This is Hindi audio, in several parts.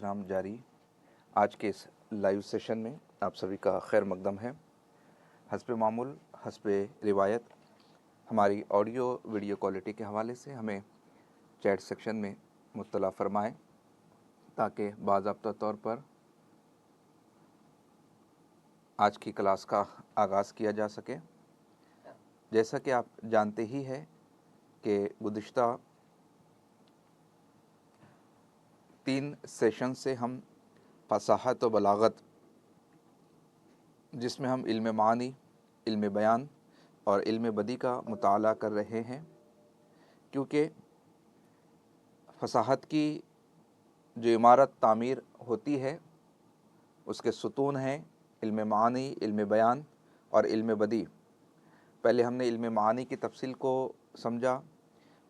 प्रोग्राम जारी। आज के इस लाइव सेशन में आप सभी का खैर मकदम है। हस्बे मामूल हस्बे रिवायत हमारी ऑडियो वीडियो क्वालिटी के हवाले से हमें चैट सेक्शन में मुत्तला फरमाएं ताकि बाज़ाब्ता तौर पर आज की क्लास का आगाज़ किया जा सके। जैसा कि आप जानते ही हैं कि गुज़िश्ता 3 सेशन से हम फसाहत व बलागत, जिसमें हम इल्म मानी, इल्म बयान और इल्म बदी का मुताला कर रहे हैं, क्योंकि फसाहत की जो इमारत तामीर होती है उसके सुतून हैं इल्म मानी, इल्म बयान और इल्म बदी। पहले हमने इल्म मानी की तफसील को समझा,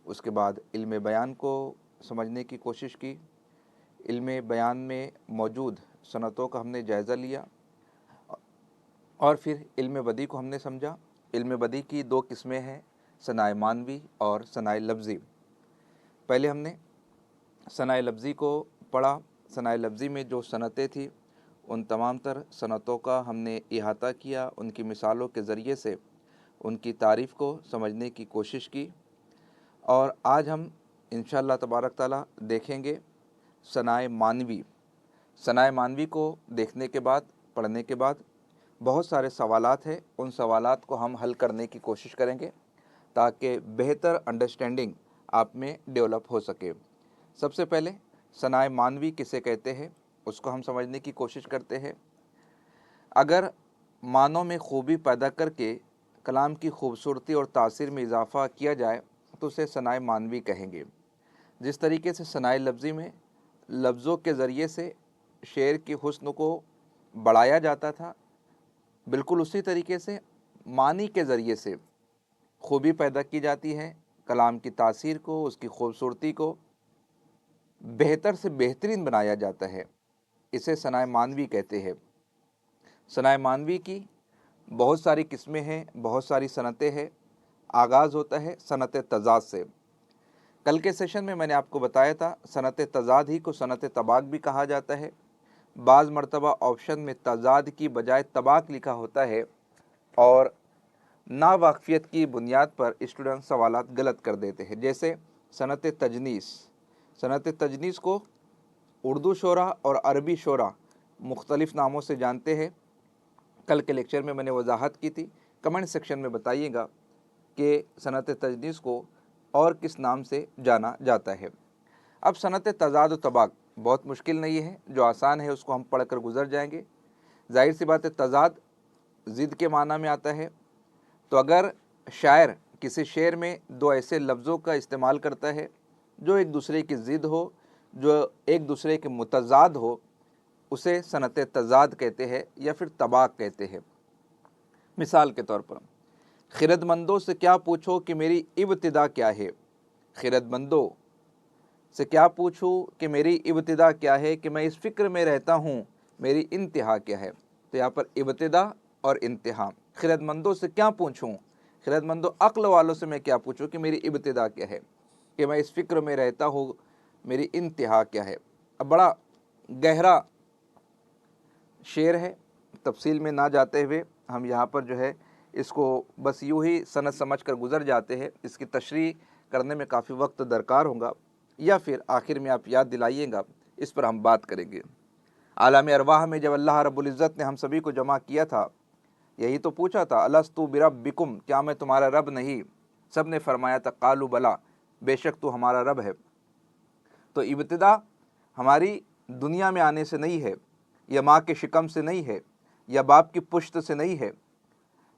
उसके बाद इल्म बयान को समझने की कोशिश की। इल्म बयान में मौजूद सनतों का हमने जायज़ा लिया और फिर इल्म बदी को हमने समझा। इल्म बदी की 2 किस्में हैं, सनाए मानवी और सनाए लफ्ज़ी। पहले हमने सनाए लफ्ज़ी को पढ़ा। सनाए लफ्ज़ी में जो सनतें थी उन तमाम तर सनतों का हमने इहाता किया, उनकी मिसालों के ज़रिए से उनकी तारीफ़ को समझने की कोशिश की। और आज हम इंशाअल्लाह तबारक ताला देखेंगे सनाए मानवी। सनाए मानवी को देखने के बाद, पढ़ने के बाद बहुत सारे सवालात हैं, उन सवालात को हम हल करने की कोशिश करेंगे ताकि बेहतर अंडरस्टैंडिंग आप में डेवलप हो सके। सबसे पहले सनाए मानवी किसे कहते हैं उसको हम समझने की कोशिश करते हैं। अगर मानों में खूबी पैदा करके कलाम की खूबसूरती और तासीर में इजाफ़ा किया जाए तो उसे सनाए मानवी कहेंगे। जिस तरीके से सनाए लफ्ज़ी में लफ्ज़ों के ज़रिए से शेर की हुस्न को बढ़ाया जाता था, बिल्कुल उसी तरीके से मानी के ज़रिए से खूबी पैदा की जाती है, कलाम की तासीर को, उसकी खूबसूरती को बेहतर से बेहतरीन बनाया जाता है। इसे सनाए मानवी कहते हैं। सनाए मानवी की बहुत सारी किस्में हैं, बहुत सारी सनतें हैं। आगाज़ होता है सनत तज़ाद से। कल के सेशन में मैंने आपको बताया था सनत तज़ाद ही को सनत तबाक भी कहा जाता है। बाज़ मरतबा ऑप्शन में तज़ाद की बजाय तबाक लिखा होता है और नावाक़फ़ियत की बुनियाद पर स्टूडेंट सवालात गलत कर देते हैं। जैसे सनत तजनीस। सनत तजनीस को उर्दू शोरा और अरबी शोरा मुख्तलिफ़ नामों से जानते हैं। कल के लेक्चर में मैंने वजाहत की थी। कमेंट सेक्शन में बताइएगा कि सनत तजनीस को और किस नाम से जाना जाता है। अब सनत तज़ाद व तबाक बहुत मुश्किल नहीं है, जो आसान है उसको हम पढ़ कर गुज़र जाएंगे। जाहिर सी बात है, तज़ाद ज़िद के माना में आता है। तो अगर शायर किसी शेर में 2 ऐसे लफ्ज़ों का इस्तेमाल करता है जो एक दूसरे की ज़िद हो, जो एक दूसरे के मुतज़ाद हो, उसे सनत तज़ाद कहते हैं या फिर तबाक कहते हैं। मिसाल के तौर पर, खिरदमंदों से क्या पूछो कि मेरी इब्तिदा क्या है। खिरदमंदों से क्या पूछूं कि मेरी इब्तिदा क्या है, कि मैं इस फ़िक्र में रहता हूँ मेरी इंतहा क्या है। तो यहाँ पर इब्तिदा और इंतहा। खिरदमंदों से क्या पूछूं, खिरदमंदों अक्ल वालों से मैं क्या पूछूं कि मेरी इब्तिदा क्या है, कि मैं इस फ़िक्र में रहता हूँ मेरी इंतहा क्या है। अब बड़ा गहरा शेर है, तफसील में ना जाते हुए हम यहाँ पर जो है इसको बस यूँ ही सनद समझ कर गुज़र जाते हैं। इसकी तशरीह करने में काफ़ी वक्त दरकार होगा, या फिर आखिर में आप याद दिलाइएगा, इस पर हम बात करेंगे। आलम अरवाह में जब अल्लाह रब्बुल इज़्ज़त ने हम सभी को जमा किया था, यही तो पूछा था, अलस्तु बिरब्बिकुम, क्या मैं तुम्हारा रब नहीं। सब ने फरमाया था कालू बला, बेशक तू हमारा रब है। तो इब्तिदा हमारी दुनिया में आने से नहीं है, या माँ के शिकम से नहीं है, या बाप की पुश्त से नहीं है।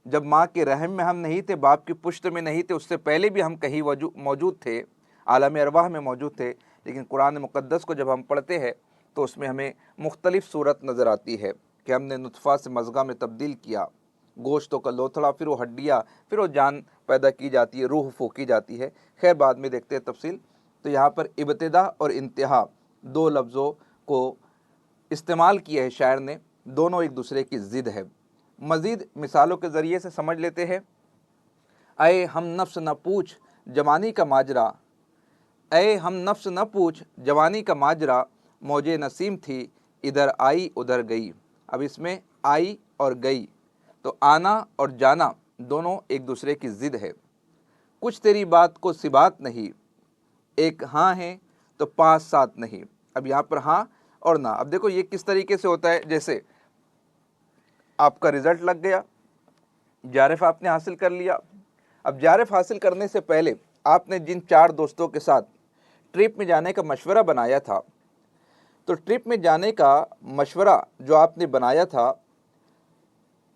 जब माँ के रहम में हम नहीं थे, बाप की पुश्त में नहीं थे, उससे पहले भी हम कहीं मौजूद थे, आलम अरवाह में मौजूद थे। लेकिन कुरान मुक़द्दस को जब हम पढ़ते हैं तो उसमें हमें मुख्तलिफ़ सूरत नज़र आती है कि हमने नुतफ़ा से मज़गा में तब्दील किया, गोश्तों का लोथड़ा, फिर वो हड्डियाँ, फिर वो जान पैदा की जाती है, रूह फूकी जाती है। खैर बाद में देखते हैं तफसील। तो यहाँ पर इब्तिदा और इंतहा 2 लफ्ज़ों को इस्तेमाल किया है शायर ने, दोनों एक दूसरे की ज़िद है। मज़ीद मिसालों के ज़रिए से समझ लेते हैं। अय हम नफ्स न पूछ जवानी का माजरा, अय हम नफ्स न पूछ जवानी का माजरा, मौजे नसीम थी, इधर आई उधर गई। अब इसमें आई और गई, तो आना और जाना दोनों एक दूसरे की ज़िद है। कुछ तेरी बात को सी बात नहीं, एक हाँ है तो पाँच सात नहीं। अब यहाँ पर हाँ और ना, अब देखो ये किस तरीके से होता है। जैसे आपका रिजल्ट लग गया, जारिफ आपने हासिल कर लिया। अब जारिफ हासिल करने से पहले आपने जिन 4 दोस्तों के साथ ट्रिप में जाने का मशवरा बनाया था, तो ट्रिप में जाने का मशवरा जो आपने बनाया था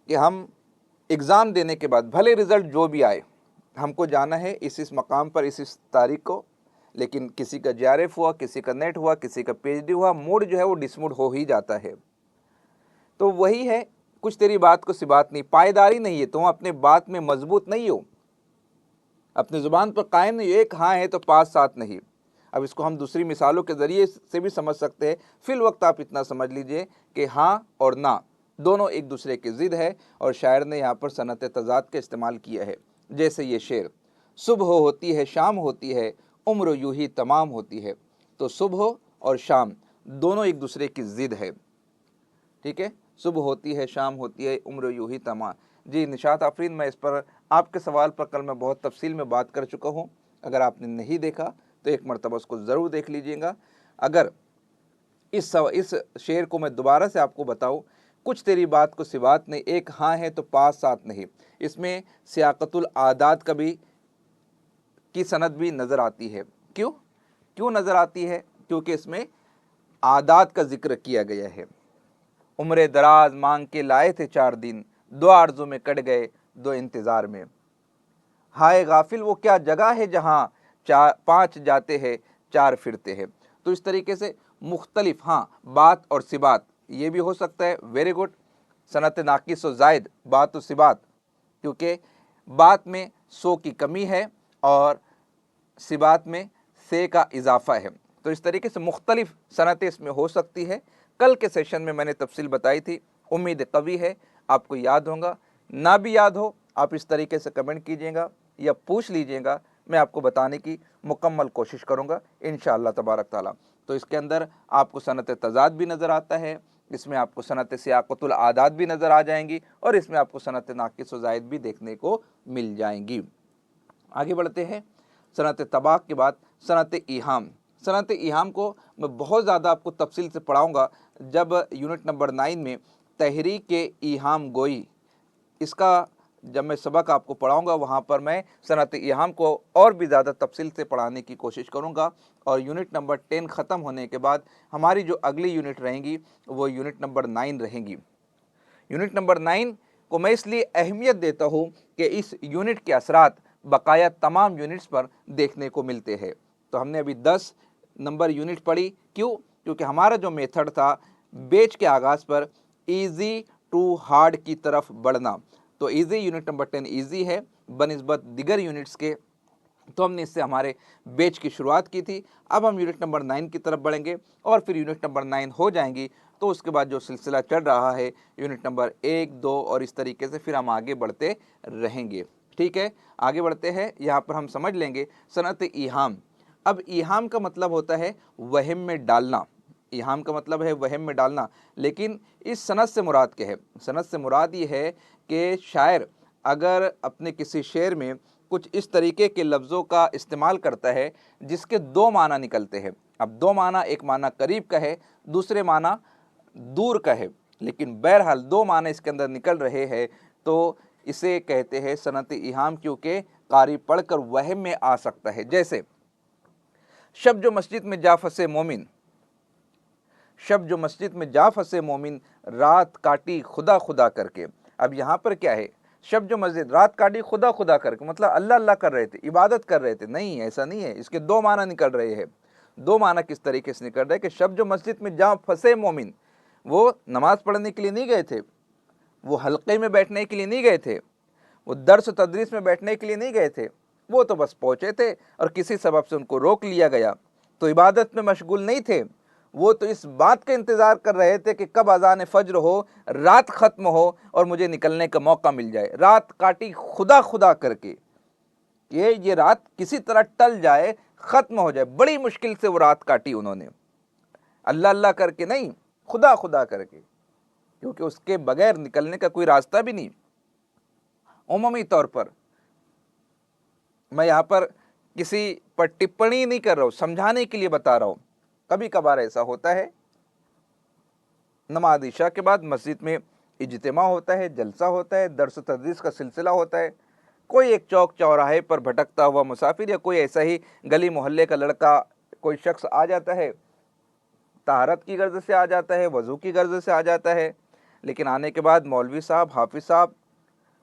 कि हम एग्ज़ाम देने के बाद भले रिज़ल्ट जो भी आए, हमको जाना है इस मकाम पर इस तारीख को, लेकिन किसी का जारिफ हुआ, किसी का नेट हुआ, किसी का पीएचडी हुआ, मूड जो है वो डिसमूड हो ही जाता है। तो वही है, कुछ तेरी बात को सी बात नहीं, पायदारी नहीं है, तुम अपने बात में मजबूत नहीं हो, अपनी ज़ुबान पर कायम नहीं, एक हाँ है तो पाँच सात नहीं। अब इसको हम दूसरी मिसालों के ज़रिए से भी समझ सकते हैं। फिल वक्त आप इतना समझ लीजिए कि हाँ और ना दोनों एक दूसरे की ज़िद है, और शायर ने यहाँ पर सनत तज़ाद का इस्तेमाल किया है। जैसे ये शेर, सुबह होती है शाम होती है, उम्र यूँ ही तमाम होती है। तो सुबह और शाम दोनों एक दूसरे की ज़िद है, ठीक है। सुबह होती है शाम होती है, उम्र यूँ ही तमाम। जी निशात आफरीन, मैं इस पर आपके सवाल पर कल मैं बहुत तफसील में बात कर चुका हूँ। अगर आपने नहीं देखा तो एक मरतबा उसको ज़रूर देख लीजिएगा। अगर इस शेर को मैं दोबारा से आपको बताऊं, कुछ तेरी बात को सिवात नहीं, एक हाँ है तो पाँच सात नहीं, इसमें सियाक़तुल आदात का भी की सनद भी नज़र आती है। क्यों नज़र आती है? क्योंकि इसमें आदात का जिक्र किया गया है। उम्र दराज मांग के लाए थे 4 दिन, 2 आरज़ू में कट गए 2 इंतज़ार में। हाय गाफिल वो क्या जगह है जहाँ 5 जाते हैं 4 फिरते हैं। तो इस तरीके से मुख्तलिफ, हाँ बात और सिबात ये भी हो सकता है। Very good. सनत नाकिस व ज़ायद बात व सिबात, क्योंकि बात में सो की कमी है और सिबात में से का इजाफा है। तो इस तरीके से मुख्तलिफ सनतें इसमें हो सकती है। कल के सेशन में मैंने तफसील बताई थी, उम्मीद कवी है आपको याद होगा। ना भी याद हो आप इस तरीके से कमेंट कीजिएगा या पूछ लीजिएगा, मैं आपको बताने की मुकम्मल कोशिश करूँगा इंशाअल्लाह तबारक ताला। तो इसके अंदर आपको सनत तज़ाद भी नज़र आता है, इसमें आपको सनत सियाक़तुल आदात भी नज़र आ जाएंगी, और इसमें आपको सनत नाकिस व ज़ायद भी देखने को मिल जाएंगी। आगे बढ़ते हैं। सनत तबाक के बाद सनत ईहाम। सनत ईहाम को मैं बहुत ज़्यादा आपको तफसील से पढ़ाऊँगा जब यूनिट नंबर 9 में तहरीक ईहाम गोई, इसका जब मैं सबक आपको पढ़ाऊँगा वहाँ पर मैं सनत ईहाम को और भी ज़्यादा तफसील से पढ़ाने की कोशिश करूँगा। और यूनिट नंबर 10 ख़त्म होने के बाद हमारी जो अगली यूनिट रहेंगी वो यूनिट नंबर 9 रहेंगी। यूनिट नंबर 9 को मैं इसलिए अहमियत देता हूँ कि इस यूनिट के असरात बकाया तमाम यूनिट्स पर देखने को मिलते हैं। तो हमने अभी 10 नंबर यूनिट पढ़ी, क्योंकि हमारा जो मेथड था बैच के आगाज़ पर ईज़ी टू हार्ड की तरफ बढ़ना। तो ईज़ी यूनिट नंबर 10 ईज़ी है बनिस्बत दिगर यूनिट्स के, तो हमने इससे हमारे बैच की शुरुआत की थी। अब हम यूनिट नंबर 9 की तरफ बढ़ेंगे और फिर यूनिट नंबर 9 हो जाएंगी, तो उसके बाद जो सिलसिला चल रहा है यूनिट नंबर 1, 2 और इस तरीके से फिर हम आगे बढ़ते रहेंगे। ठीक है, आगे बढ़ते हैं। यहाँ पर हम समझ लेंगे सनत ईहाम। अब ईहाम का मतलब होता है वहम में डालना, ईहाम का मतलब है वहम में डालना। लेकिन इस सनत से मुराद क्या है? सनत से मुराद ये है कि शायर अगर अपने किसी शेर में कुछ इस तरीके के लफ्ज़ों का इस्तेमाल करता है जिसके 2 माना निकलते हैं। अब 2 माना, एक माना करीब का है, दूसरे माना दूर का है, लेकिन बहरहाल 2 माना इसके अंदर निकल रहे हैं, तो इसे कहते हैं सनत ईहाम, क्योंकि कारी पढ़कर वहम में आ सकता है। जैसे शब जो मस्जिद में जा फंसे मोमिन, शब जो मस्जिद में जा फंसे मोमिन, रात काटी खुदा खुदा करके। अब यहाँ पर क्या है? शब जो मस्जिद, रात काटी खुदा खुदा करके, मतलब अल्लाह अल्लाह कर रहे थे, इबादत कर रहे थे। नहीं, ऐसा नहीं है। इसके 2 माना निकल रहे हैं। 2 माना किस तरीके से निकल रहे हैं कि शब जो मस्जिद में जा फंसे मोमिन, वो नमाज पढ़ने के लिए नहीं गए थे, वो हल्के में बैठने के लिए नहीं गए थे, वो दर्स तदरीस में बैठने के लिए नहीं गए थे, वो तो बस पहुँचे थे और किसी सबब से उनको रोक लिया गया, तो इबादत में मशगूल नहीं थे। वो तो इस बात का इंतज़ार कर रहे थे कि कब अज़ान फ़ज्र हो, रात ख़त्म हो और मुझे निकलने का मौका मिल जाए। रात काटी खुदा खुदा करके, ये रात किसी तरह टल जाए, ख़त्म हो जाए। बड़ी मुश्किल से वो रात काटी उन्होंने। अल्लाह अल्लाह करके नहीं, खुदा खुदा करके, क्योंकि उसके बगैर निकलने का कोई रास्ता भी नहीं। उमूमी तौर पर मैं यहाँ पर किसी पर टिप्पणी नहीं कर रहा हूँ, समझाने के लिए बता रहा हूँ। कभी कभार ऐसा होता है, नमाज इशा के बाद मस्जिद में इज्तिमा होता है, जलसा होता है, दर्स तदरीस का सिलसिला होता है, कोई एक चौक चौराहे पर भटकता हुआ मुसाफिर या कोई ऐसा ही गली मोहल्ले का लड़का, कोई शख्स आ जाता है, तहारत की गर्ज से आ जाता है, वज़ू की गर्ज से आ जाता है, लेकिन आने के बाद मौलवी साहब, हाफिज़ साहब,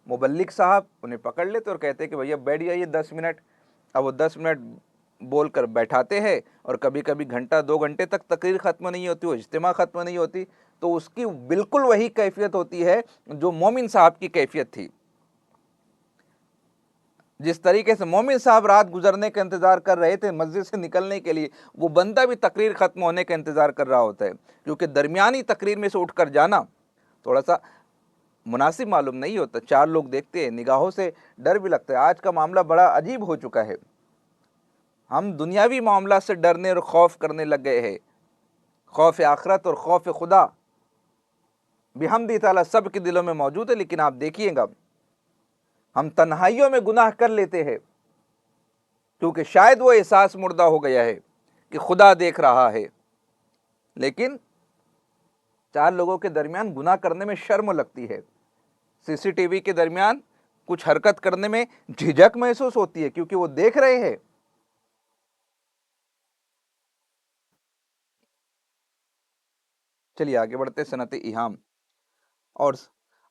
मुबल्लिग साहब उन्हें पकड़ लेते और कहते हैं कि भैया बैठ जाइए 10 मिनट। अब वो 10 मिनट बोलकर बैठाते हैं और कभी कभी घंटा 2 घंटे तक तकरीर ख़त्म नहीं होती, वो इज्तिमा ख़त्म नहीं होती। तो उसकी बिल्कुल वही कैफियत होती है जो मोमिन साहब की कैफियत थी। जिस तरीके से मोमिन साहब रात गुजरने का इंतज़ार कर रहे थे मस्जिद से निकलने के लिए, वो बंदा भी तकरीर ख़त्म होने का इंतज़ार कर रहा होता है, क्योंकि दरमियानी तकरीर में से उठकर जाना थोड़ा सा मुनासिब मालूम नहीं होता। 4 लोग देखते हैं, निगाहों से डर भी लगता है। आज का मामला बड़ा अजीब हो चुका है, हम दुनियावी मामला से डरने और खौफ करने लग गए हैं। खौफ आखरत और खौफ खुदा बिहम्दी ताला सब के दिलों में मौजूद है, लेकिन आप देखिएगा हम तन्हाइयों में गुनाह कर लेते हैं, क्योंकि शायद वो एहसास मुर्दा हो गया है कि खुदा देख रहा है। लेकिन 4 लोगों के दरमियान गुनाह करने में शर्म लगती है, सीसीटीवी के दरमियान कुछ हरकत करने में झिझक महसूस होती है, क्योंकि वो देख रहे हैं। चलिए आगे बढ़ते, सनत इहाम और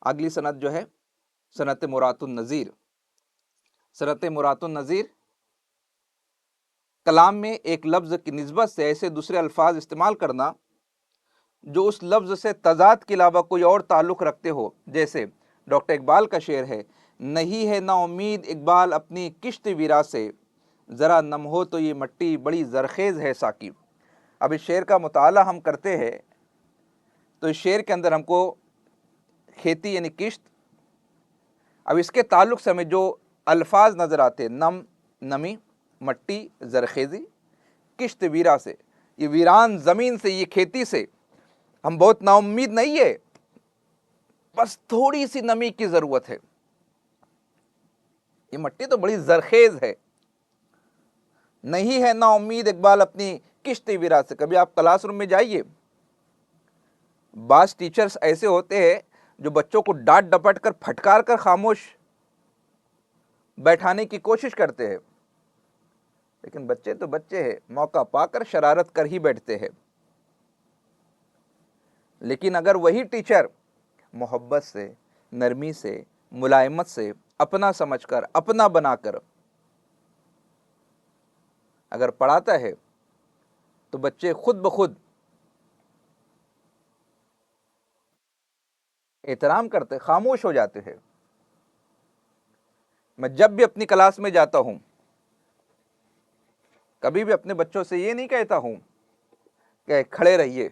अगली सनत जो है सनत मुरातुन नज़ीर। सनत मुरातुन नज़ीर कलाम में एक लफ्ज़ की निस्बत से ऐसे दूसरे अल्फाज इस्तेमाल करना जो उस लफ्ज़ से तज़ाद के अलावा कोई और ताल्लुक़ रखते हो। जैसे डॉक्टर इकबाल का शेर है, नहीं है ना उम्मीद इकबाल अपनी किश्त वीरा से, ज़रा नम हो तो ये मट्टी बड़ी ज़रखेज़ है साकिब। अब इस शेर का मुताला हम करते हैं तो इस शेर के अंदर हमको खेती यानी किश्त, अब इसके ताल्लुक़ से हमें जो अल्फाज नज़र आते हैं, नम, नमी, मट्टी, ज़रखेज़ी, किश्त वीरा से, ये वीरान ज़मीन से, ये खेती से हम बहुत नाउम्मीद नहीं है, बस थोड़ी सी नमी की ज़रूरत है। ये मट्टी तो बड़ी ज़रखेज़ है, नहीं है ना उम्मीद इकबाल अपनी किश्त वीरा से। कभी आप क्लासरूम में जाइए, बास टीचर्स ऐसे होते हैं जो बच्चों को डांट डपट कर फटकार कर खामोश बैठाने की कोशिश करते हैं, लेकिन बच्चे तो बच्चे हैं, मौका पाकर शरारत कर ही बैठते हैं। लेकिन अगर वही टीचर मोहब्बत से, नरमी से, मुलायमत से, अपना समझकर, अपना बनाकर अगर पढ़ाता है तो बच्चे खुद ब खुद एहतराम करते, खामोश हो जाते हैं। मैं जब भी अपनी क्लास में जाता हूं, कभी भी अपने बच्चों से ये नहीं कहता हूं कि खड़े रहिए।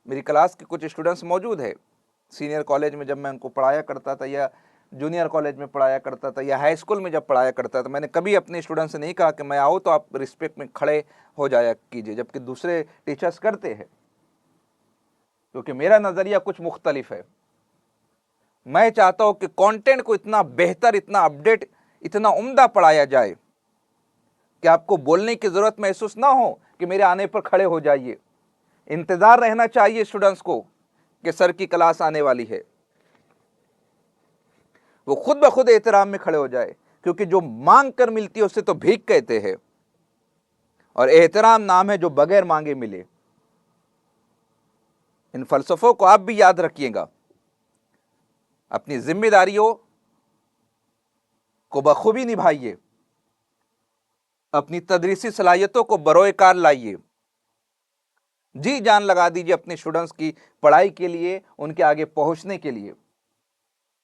मेरी क्लास के कुछ स्टूडेंट्स मौजूद है, सीनियर कॉलेज में जब मैं उनको पढ़ाया करता था, या जूनियर कॉलेज में पढ़ाया करता था, या हाई स्कूल में जब पढ़ाया करता था, मैंने कभी अपने स्टूडेंट से नहीं कहा कि मैं आओ तो आप रिस्पेक्ट में खड़े हो जाया कीजिए, जबकि दूसरे टीचर्स करते हैं, क्योंकि मेरा नज़रिया कुछ मुख्तलिफ है। मैं चाहता हूं कि कंटेंट को इतना बेहतर, इतना अपडेट, इतना उम्दा पढ़ाया जाए कि आपको बोलने की ज़रूरत महसूस ना हो कि मेरे आने पर खड़े हो जाइए। इंतज़ार रहना चाहिए स्टूडेंट्स को कि सर की क्लास आने वाली है, वो खुद ब खुद एहतराम में खड़े हो जाए, क्योंकि जो मांग कर मिलती है उसे तो भीख कहते हैं, और एहतराम नाम है जो बगैर मांगे मिले। इन फलसफों को आप भी याद रखिएगा। अपनी जिम्मेदारियों को बखूबी निभाइए, अपनी तदरीसी सलाहियतों को बरोए कार लाइए, जी जान लगा दीजिए अपने स्टूडेंट्स की पढ़ाई के लिए, उनके आगे पहुंचने के लिए,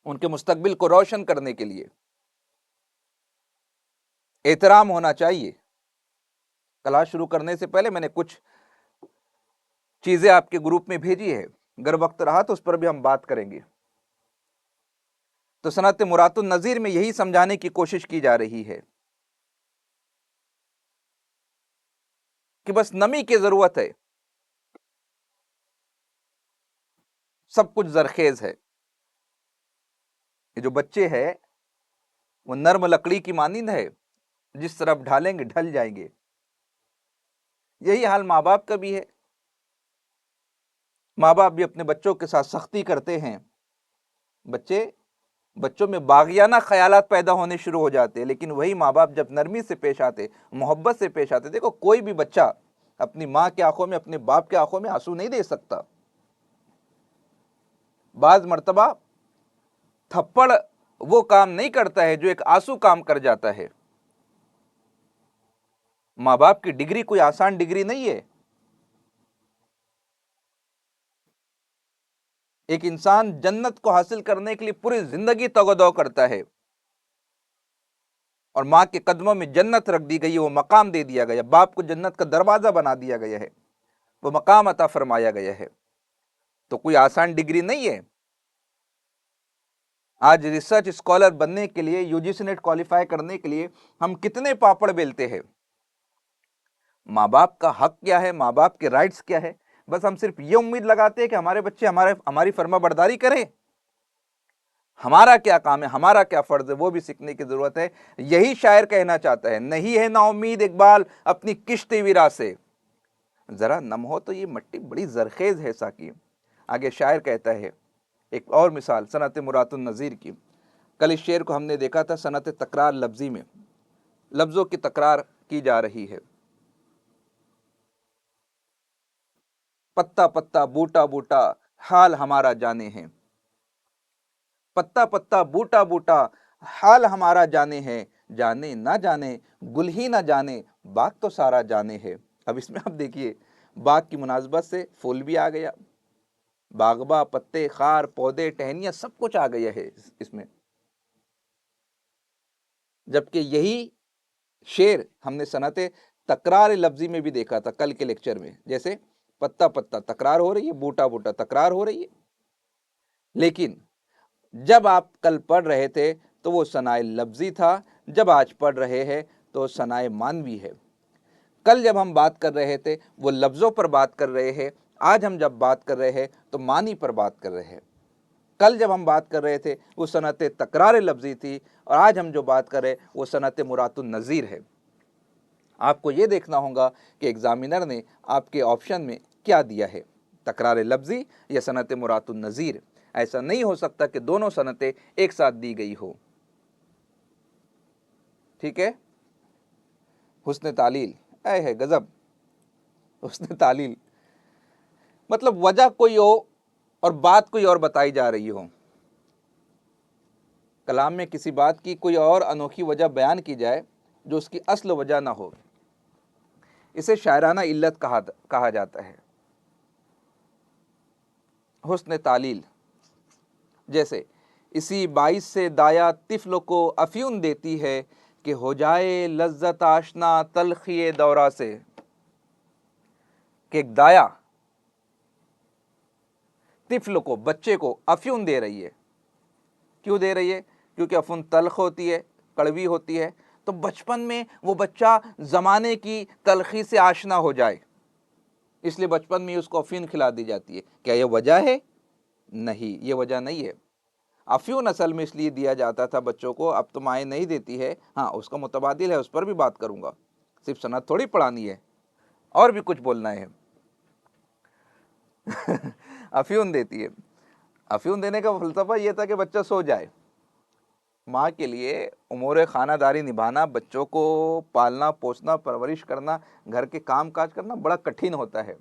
उनके मुस्तकबिल को रोशन करने के लिए। एहतराम होना चाहिए। क्लास शुरू करने से पहले मैंने कुछ चीजें आपके ग्रुप में भेजी है, अगर वक्त रहा तो उस पर भी हम बात करेंगे। तो सनत मुरातुन नज़ीर में यही समझाने की कोशिश की जा रही है कि बस नमी की जरूरत है, सब कुछ जरखेज है। ये जो बच्चे हैं वो नर्म लकड़ी की मानिंद है, जिस तरफ ढालेंगे ढल जाएंगे। यही हाल माँ बाप का भी है। माँ बाप भी अपने बच्चों के साथ सख्ती करते हैं, बच्चों में बागियाना ख्यालात पैदा होने शुरू हो जाते हैं। लेकिन वही माँ बाप जब नरमी से पेश आते, मोहब्बत से पेश आते, देखो कोई भी बच्चा अपनी माँ की आंखों में, अपने बाप की आंखों में आंसू नहीं दे सकता। बाज मर्तबा थप्पड़ वो काम नहीं करता है जो एक आंसू काम कर जाता है। माँ बाप की डिग्री कोई आसान डिग्री नहीं है। एक इंसान जन्नत को हासिल करने के लिए पूरी जिंदगी तगदो करता है, और माँ के कदमों में जन्नत रख दी गई है, वो मकाम दे दिया गया, बाप को जन्नत का दरवाजा बना दिया गया है, वो मकाम अता फरमाया गया है। तो कोई आसान डिग्री नहीं है। आज रिसर्च स्कॉलर बनने के लिए, यूजीसी नेट क्वालिफाई करने के लिए हम कितने पापड़ बेलते हैं। माँ बाप का हक क्या है, माँ बाप के राइट्स क्या है? बस हम सिर्फ ये उम्मीद लगाते हैं कि हमारे बच्चे हमारी फर्माबरदारी करें। हमारा क्या काम है, हमारा क्या फर्ज है, वो भी सीखने की जरूरत है। यही शायर कहना चाहता है, नहीं है ना उम्मीद इकबाल अपनी किश्ती विरा से, जरा नम हो तो ये मट्टी बड़ी जरखेज है साकी। आगे शायर कहता है, एक और मिसाल सनत मुरातुन नज़ीर की। कल इस शेर को हमने देखा था सनत तकरार लफ्जी में, लफ्जों की तकरार की जा रही है। पत्ता पत्ता बूटा बूटा हाल हमारा जाने हैं, पत्ता पत्ता बूटा बूटा हाल हमारा जाने हैं, जाने ना जाने गुल ही ना जाने बाग तो सारा जाने है। अब इसमें आप देखिए, बाग की मुनासबत से फूल भी आ गया, बागबा, पत्ते, खार, पौधे, टहनियां सब कुछ आ गया है इसमें। जबकि यही शेर हमने सनते तकरार लफ्जी में भी देखा था कल के लेक्चर में। जैसे पत्ता पत्ता तकरार हो रही है, बूटा बूटा तकरार हो रही है, लेकिन जब आप कल पढ़ रहे थे तो वो सनाए लफ्जी था, जब आज पढ़ रहे हैं तो सनाए मानवी है। कल जब हम बात कर रहे थे वो लफ्ज़ों पर बात कर रहे हैं, आज हम जब बात कर रहे हैं तो मानी पर बात कर रहे हैं। कल जब हम बात कर रहे थे वो सनत तकरार लफ्जी थी, और आज हम जो बात कर रहे हैं वो सनत मुरातुन नज़ीर है। आपको ये देखना होगा कि एग्जामिनर ने आपके ऑप्शन में क्या दिया है, तकरार लफ्जी या सनत मुरातुन नज़ीर। ऐसा नहीं हो सकता कि दोनों सनतें एक साथ दी गई हो। ठीक है। हुस्न तालील, ऐ है गजब, हुस्न तालील मतलब वजह कोई हो और बात कोई और बताई जा रही हो। कलाम में किसी बात की कोई और अनोखी वजह बयान की जाए जो उसकी असल वजह ना हो, इसे शायराना इल्लत कहा जाता है। हुस्न तालील, जैसे इसी बाइस से दाया तिफ्ल को अफ्यून देती है कि हो जाए लज्जत आशना तलखी दौरा से। कि एक दाया तिफ्ल को, बच्चे को अफ्यून दे रही है। क्यों दे रही है? क्योंकि अफून तल्ख होती है, कड़वी होती है, तो बचपन में वो बच्चा ज़माने की तलखी से आशना हो जाए, इसलिए बचपन में उसको अफीन खिला दी जाती है। क्या ये वजह है? नहीं, ये वजह नहीं है। अफ्यून असल में इसलिए दिया जाता था बच्चों को, अब तो माएँ नहीं देती है। हाँ, उसका मुतबादिल है, उस पर भी बात करूँगा, सिर्फ सनद थोड़ी पढ़ानी है, और भी कुछ बोलना है। अफ्यून देती है। अफ्यून देने का फलसफा ये था कि बच्चा सो जाए। माँ के लिए उमूर खानादारी निभाना, बच्चों को पालना पोसना परवरिश करना, घर के काम काज करना बड़ा कठिन होता है,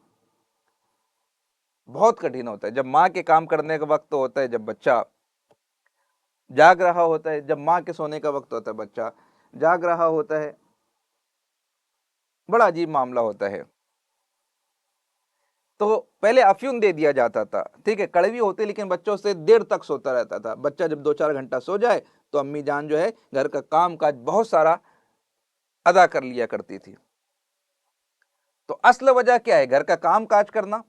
बहुत कठिन होता है। जब माँ के काम करने का वक्त होता है, जब बच्चा जाग रहा होता है, जब माँ के सोने का वक्त होता है बच्चा जाग रहा होता है, बड़ा अजीब मामला होता है। तो पहले अफ्यून दे दिया जाता था, ठीक है, कड़वी होती, लेकिन बच्चों से देर तक सोता रहता था। बच्चा जब 2-4 घंटा सो जाए तो अम्मी जान जो है घर का काम काज बहुत सारा अदा कर लिया करती थी। तो असल वजह क्या है? घर का काम काज करना,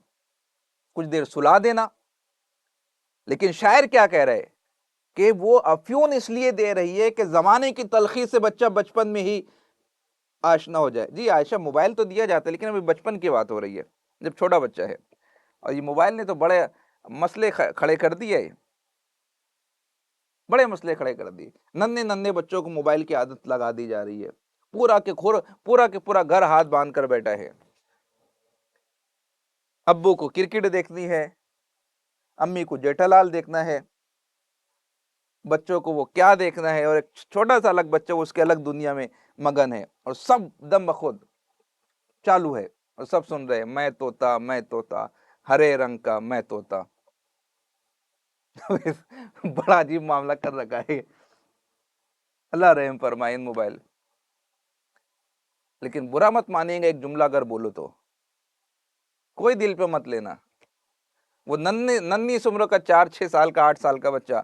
कुछ देर सुला देना। लेकिन शायर क्या कह रहे हैं कि वो अफ्यून इसलिए दे रही है कि जमाने की तलखी से बच्चा बचपन में ही आशना हो जाए। जी आयशा, मोबाइल तो दिया जाता है, लेकिन अभी बचपन की बात हो रही है, जब छोटा बच्चा है। और ये मोबाइल ने तो बड़े मसले खड़े कर दिए, बड़े मसले खड़े कर दिए। नन्हे नन्हे बच्चों को मोबाइल की आदत लगा दी जा रही है, पूरा के पूरा घर हाथ बांध कर बैठा है। अब्बू को क्रिकेट देखनी है, अम्मी को जेठालाल देखना है, बच्चों को वो क्या देखना है, और एक छोटा सा अलग बच्चा उसके अलग दुनिया में मगन है, और सब दम बखुद चालू है, और सब सुन रहे हैं, मैं तोता हरे रंग का मैं तोता। बड़ा अजीब मामला कर रखा है। अल्लाह रहम फरमाए इन मोबाइल। लेकिन बुरा मत मानिएगा, एक जुमला अगर बोलो तो कोई दिल पे मत लेना। वो नन्ही नन्ही सी उम्र का 4-6 साल का 8 साल का बच्चा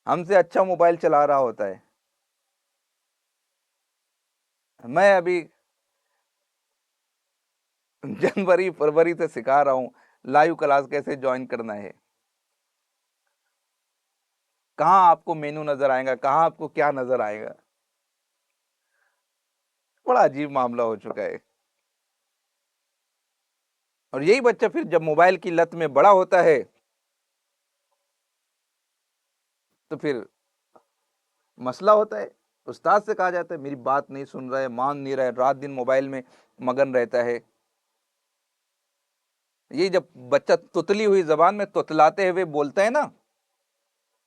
हमसे अच्छा मोबाइल चला रहा होता है। मैं अभी जनवरी फरवरी से सिखा रहा हूँ लाइव क्लास कैसे ज्वाइन करना है। कहाँ आपको मेनू नजर आएगा, कहाँ आपको क्या नजर आएगा। बड़ा अजीब मामला हो चुका है। और यही बच्चा फिर जब मोबाइल की लत में बड़ा होता है तो फिर मसला होता है। उस्ताद से कहा जाता है मेरी बात नहीं सुन रहा है, मान नहीं रहा है, रात दिन मोबाइल में मगन रहता है। ये जब बच्चा तुतली हुई जबान में तुतलाते हुए बोलता है ना,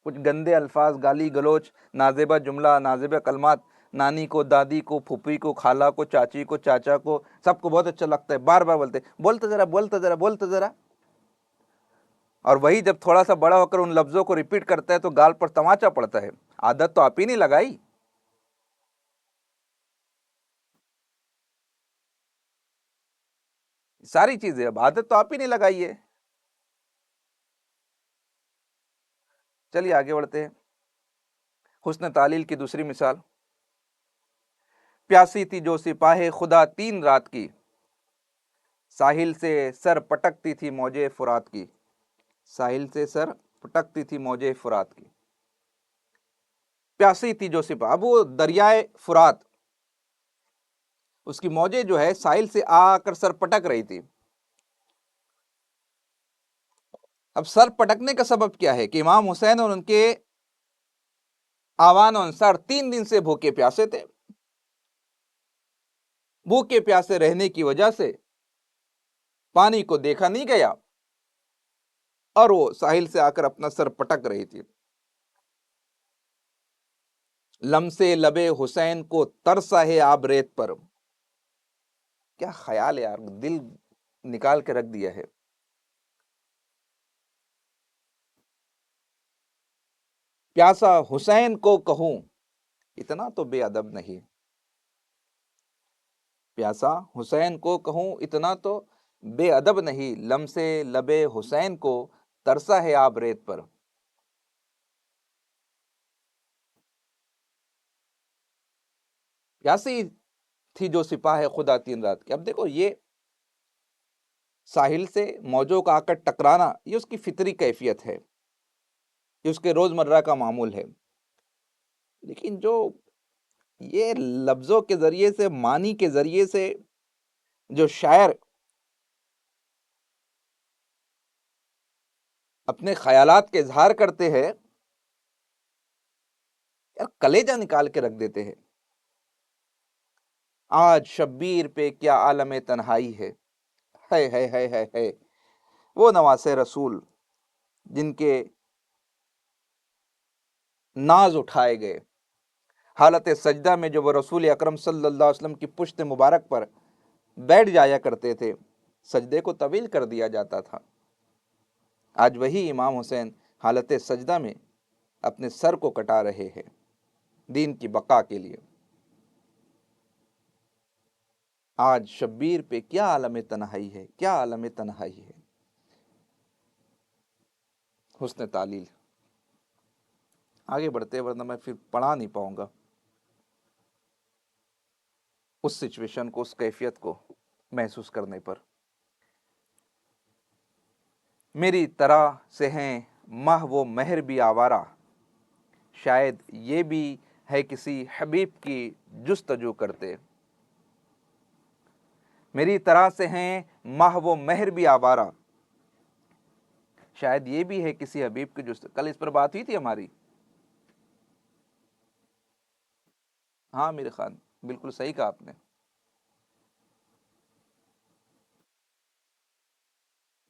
कुछ गंदे अल्फाज, गाली गलोच, नाजेबा जुमला, नाजेबा कलमात, नानी को, दादी को, फूफी को, खाला को, चाची को, चाचा को, सबको बहुत अच्छा लगता है। बार बार बोलते बोलते जरा, बोलते जरा, बोलते जरा। और वही जब थोड़ा सा बड़ा होकर उन लफ्जों को रिपीट करता है तो गाल पर तमाचा पड़ता है। आदत तो आप ही नहीं लगाई। सारी चीजें अब आदत तो आप ही नहीं लगाई है। चलिए आगे बढ़ते हैं। हुस्न तालील की दूसरी मिसाल। प्यासी थी जो सिपाहे खुदा 3 रात की, साहिल से सर पटकती थी मौजे फुरात की। साहिल से सर पटकती थी मौजे फुरात की। प्यासी थी जो सिपाही, अब वो दरियाए फुरात, उसकी मौजे जो है साहिल से आकर सर पटक रही थी। अब सर पटकने का सबब क्या है कि इमाम हुसैन और उनके आवान अंसार 3 दिन से भूखे प्यासे थे। भूखे प्यासे रहने की वजह से पानी को देखा नहीं गया और वो साहिल से आकर अपना सर पटक रही थी। लमसे लबे हुसैन को तरसा है आब रेत पर। क्या ख्याल है यार, दिल निकाल के रख दिया है। प्यासा हुसैन को कहूं इतना तो बेअदब नहीं। प्यासा हुसैन को कहूं इतना तो बेअदब नहीं, लमसे लबे हुसैन को तरसा है आब रेत पर। प्यासी थी जो सिपाह खुदा 3 रात की। अब देखो ये साहिल से मौजों का आकर टकराना ये उसकी फितरी कैफियत है, ये उसके रोजमर्रा का मामूल है। लेकिन जो ये लफ्जों के जरिए से, मानी के जरिए से जो शायर अपने ख्यालात के इजहार करते हैं, यार कलेजा निकाल के रख देते हैं। आज शब्बीर पे क्या आलम तन्हाई है। वो नवासे रसूल जिनके नाज उठाए गए, हालत सजदा में जो वो रसूल अकरम सल्लल्लाहु अलैहि वसल्लम की पुश्त मुबारक पर बैठ जाया करते थे, सजदे को तवील कर दिया जाता था। आज वही इमाम हुसैन हालत सजदा में अपने सर को कटा रहे हैं दीन की बका के लिए। आज शब्बीर पे क्या आलम तन्हाई है, क्या आलम तन्हाई है। हुस्न तालील। आगे बढ़ते वरना मैं फिर पढ़ा नहीं पाऊंगा उस सिचुएशन को, उस कैफियत को महसूस करने पर। मेरी तरह से हैं माह वो महर भी आवारा, शायद ये भी है किसी हबीब की जुस्तजू करते। मेरी तरह से हैं माह वो महर भी आवारा, शायद ये भी है किसी हबीब की जो कल इस पर बात हुई थी हमारी। हाँ मेरे खान, बिल्कुल सही कहा आपने।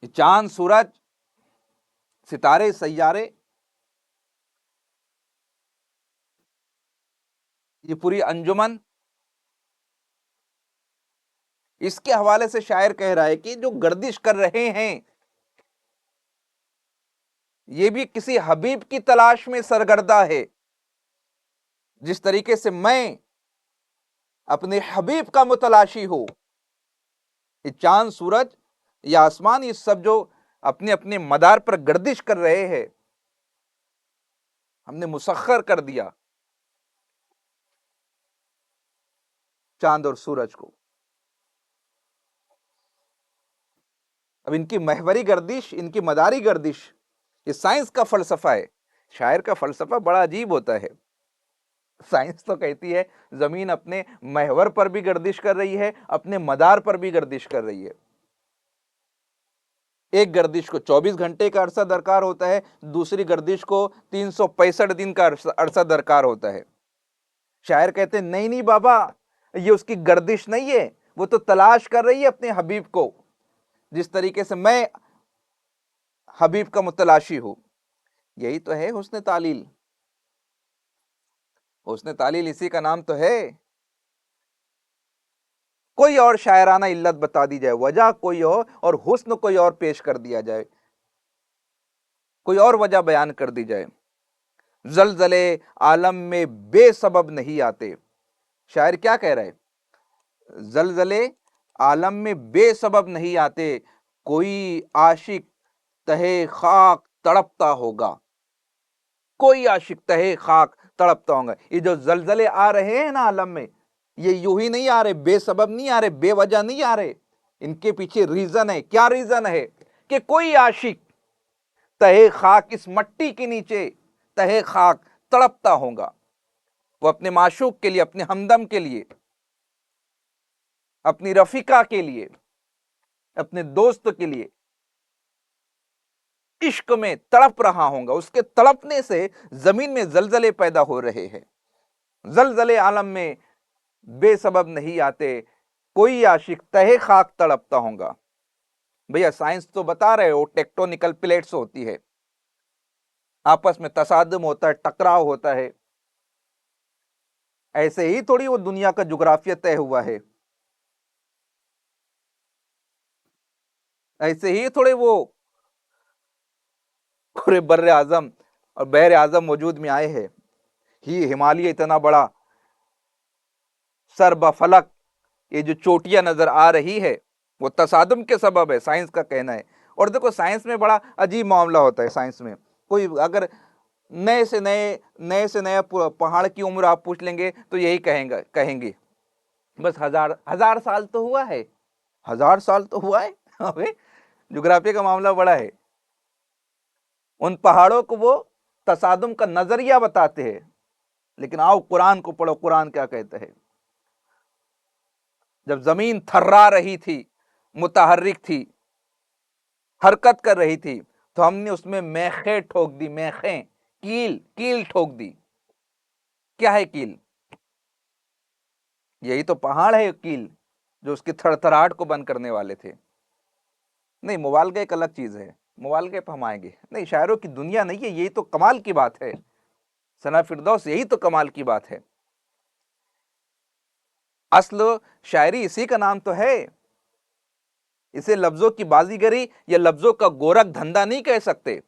ये चांद सूरज सितारे सैयारे, ये पूरी अंजुमन, इसके हवाले से शायर कह रहा है कि जो गर्दिश कर रहे हैं ये भी किसी हबीब की तलाश में सरगर्दा है। जिस तरीके से मैं अपने हबीब का मुतलाशी हूं, ये चांद सूरज या आसमान, ये सब जो अपने अपने मदार पर गर्दिश कर रहे हैं, हमने मुसख्खर कर दिया चांद और सूरज को। अब इनकी महवरी गर्दिश, इनकी मदारी गर्दिश, ये साइंस का फलसफा है। शायर का फलसफा बड़ा अजीब होता है। साइंस तो कहती है जमीन अपने महवर पर भी गर्दिश कर रही है, अपने मदार पर भी गर्दिश कर रही है। एक गर्दिश को 24 घंटे का अरसा दरकार होता है, दूसरी गर्दिश को 365 दिन का अरसा दरकार होता है। शायर कहते हैं नहीं नहीं बाबा, ये उसकी गर्दिश नहीं है, वो तो तलाश कर रही है अपने हबीब को, जिस तरीके से मैं हबीब का मुतलाशी हूं। यही तो है हुस्न तालील। हुस्न तालील इसी का नाम तो है। कोई और शायराना इल्लत बता दी जाए, वजह कोई और हुस्न कोई और पेश कर दिया जाए, कोई और वजह बयान कर दी जाए। जलजले आलम में बेसबब नहीं आते। शायर क्या कह रहा है? जलजले आलम में बेसबब नहीं आते, कोई आशिक तहे खाक तड़पता होगा। कोई आशिक तहे खाक तड़पता होगा। ये जो जलजले आ रहे हैं ना आलम में, ये यूं ही नहीं आ रहे, बेसबब नहीं आ रहे, बेवजह नहीं आ रहे। इनके पीछे रीजन है। क्या रीजन है? कि कोई आशिक तहे खाक, इस मट्टी के नीचे तहे खाक तड़पता होगा। वो अपने माशूक के लिए, अपने हमदम के लिए, अपनी रफीका के लिए, अपने दोस्त के लिए इश्क में तड़प रहा होगा। उसके तड़पने से जमीन में जलजले पैदा हो रहे हैं। जलजले आलम में बेसबब नहीं आते, कोई आशिक तहे खाक तड़पता होगा। भैया साइंस तो बता रहे हो टेक्टोनिकल प्लेट्स होती है, आपस में तसादम होता है, टकराव होता है। ऐसे ही थोड़ी वो दुनिया का जुग्राफिया तय हुआ है। ऐसे ही थोड़े वो पूरे बर्र आजम और बहर आजम वजूद में आए हैं। ही हिमालय इतना बड़ा सर बफलक, ये जो चोटियां नजर आ रही है वो तसादुम के सबब है, साइंस का कहना है। और देखो साइंस में बड़ा अजीब मामला होता है। साइंस में कोई अगर नए से नया पहाड़ की उम्र आप पूछ लेंगे तो यही कहेंगे बस हजार साल तो हुआ है, हजार साल तो हुआ है। अबे ज्योग्राफी का मामला बड़ा है। उन पहाड़ों को वो तसादुम का नजरिया बताते हैं। लेकिन आओ कुरान को पढ़ो, कुरान क्या कहता है। जब जमीन थर्रा रही थी, मुतहर्रिक थी, हरकत कर रही थी, तो हमने उसमें मेखें ठोक दी। मेखें, कील, कील ठोक दी। क्या है कील? यही तो पहाड़ है कील, जो उसकी थरथराहट को बंद करने वाले थे। नहीं, मुबालगा एक अलग चीज है, मुबालगे पर हम आएंगे। नहीं, शायरों की दुनिया नहीं है, यही तो कमाल की बात है। सना फिरदौस, यही तो कमाल की बात है। असल शायरी इसी का नाम तो है। इसे लफ्जों की बाजीगरी या लफ्जों का गोरख धंधा नहीं कह सकते।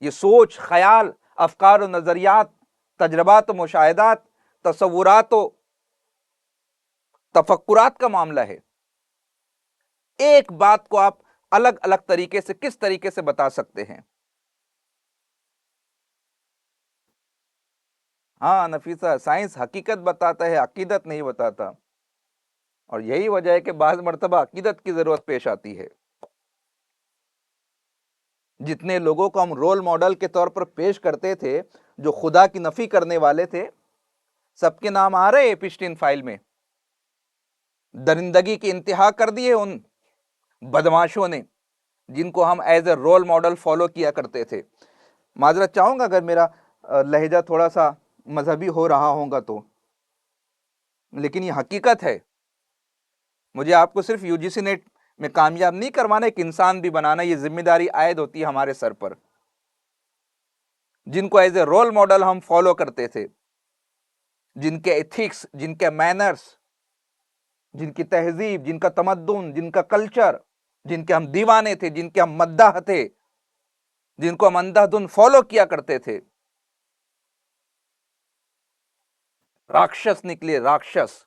ये सोच, ख्याल, अफकार और नजरियात, तजर्बात, मुशाहिदात, तसव्वुरात और तफक्कुरात का मामला है। एक बात को आप अलग अलग तरीके से किस तरीके से बता सकते हैं? हाँ नफीसा, साइंस हकीकत बताता है, अकीदत नहीं बताता। और यही वजह है कि बाज़ मर्तबा अकीदत की जरूरत पेश आती है। जितने लोगों को हम रोल मॉडल के तौर पर पेश करते थे, जो खुदा की नफी करने वाले थे, सबके नाम आ रहे एपिस्टीन फाइल में। दरिंदगी की इंतहा कर दी है उन बदमाशों ने। जिनको हम as a role model follow किया करते थे। माजरत चाहूँगा अगर मेरा लहजा थोड़ा सा मजहबी हो रहा होगा तो, लेकिन ये हकीकत है। मुझे आपको सिर्फ यूजीसी नेट में कामयाब नहीं करवाना, एक इंसान भी बनाना, ये जिम्मेदारी आयद होती है हमारे सर पर। जिनको एज ए रोल मॉडल हम फॉलो करते थे, जिनके एथिक्स, जिनके मैनर्स, जिनकी तहजीब, जिनका तमद्दुन, जिनका कल्चर, जिनके हम दीवाने थे, जिनके हम मद्दाह थे, जिनको हम अंधाधुन फॉलो किया करते थे, राक्षस निकले, राक्षस।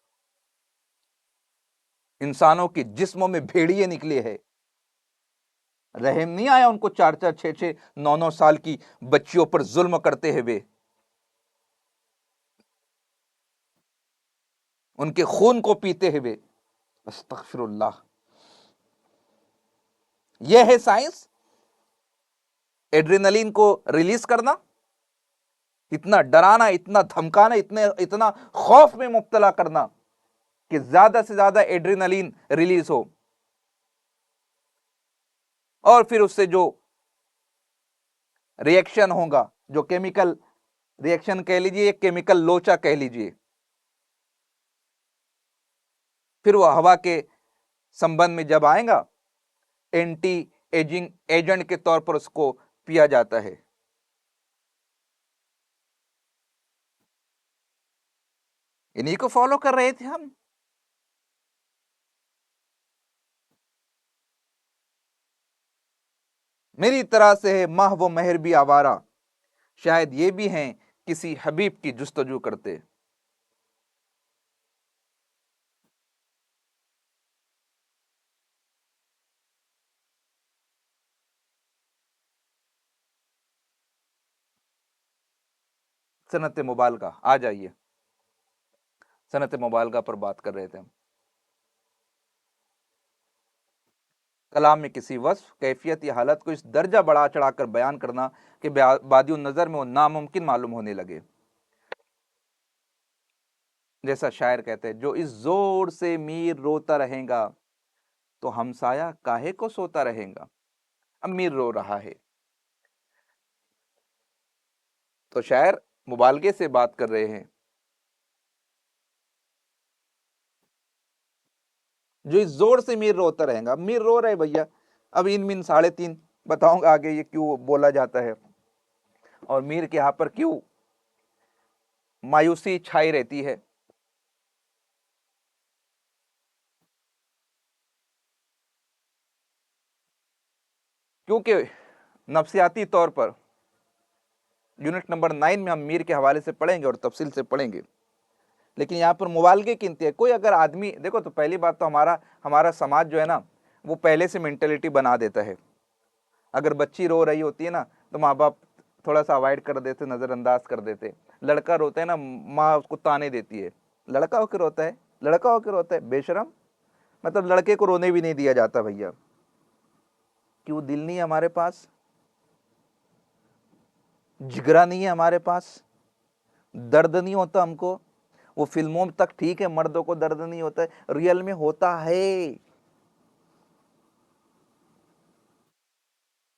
इंसानों के जिस्मों में भेड़िए निकले हैं। रहम नहीं आया उनको 4-4, 6-6, 9-9 साल की बच्चियों पर जुल्म करते हुए, उनके खून को पीते हुए। अस्तगफिरुल्लाह। यह है साइंस, एड्रेनलिन को रिलीज करना, इतना डराना, इतना धमकाना, इतना खौफ में मुब्तला करना कि ज्यादा से ज्यादा एड्रेनलिन रिलीज हो, और फिर उससे जो रिएक्शन होगा, जो केमिकल रिएक्शन कह लीजिए, एक केमिकल लोचा कह लीजिए, फिर वो हवा के संबंध में जब आएगा, एंटी एजिंग एजेंट के तौर पर उसको पिया जाता है। इन्हीं को फॉलो कर रहे थे हम। मेरी तरह से है माह वो महर भी आवारा, शायद ये भी हैं किसी हबीब की जुस्तजू करते। सनत मुबालगा, आ जाइए, सनत मुबालगा पर बात कर रहे थे हम। कलाम में किसी वस्फ, कैफियत या हालत को इस दर्जा बढ़ा चढ़ाकर बयान करना कि बादियों नजर में वो नामुमकिन मालूम होने लगे। जैसा शायर कहते हैं, जो इस जोर से मीर रोता रहेगा तो हमसाया काहे को सोता रहेगा। अब मीर रो रहा है तो शायर मुबालगे से बात कर रहे हैं। जो इस जोर से मीर रोता रहेगा, अब मीर रो रहे भैया, अब इन मिन 3.5 बताऊंगा आगे ये क्यों बोला जाता है, और मीर के यहां पर क्यों मायूसी छाई रहती है। क्योंकि नफ्सियाती तौर पर यूनिट नंबर 9 में हम मीर के हवाले से पढ़ेंगे और तफसील से पढ़ेंगे, लेकिन यहाँ पर मुबालगे की इंतहा। कोई अगर आदमी देखो, तो पहली बात तो हमारा हमारा समाज जो है ना, वो पहले से मेंटेलिटी बना देता है। अगर बच्ची रो रही होती है ना, तो माँ बाप थोड़ा सा अवॉइड कर देते, नज़रअंदाज कर देते। लड़का रोता है ना, माँ उसको ताने देती है, लड़का होकर रोता है, लड़का होकर रोता है, बेशरम। मतलब लड़के को रोने भी नहीं दिया जाता भैया। क्यों? दिल नहीं है हमारे पास, जिगरा नहीं है हमारे पास, दर्द नहीं होता हमको। वो फिल्मों तक ठीक है, मर्दों को दर्द नहीं होता है, रियल में होता है।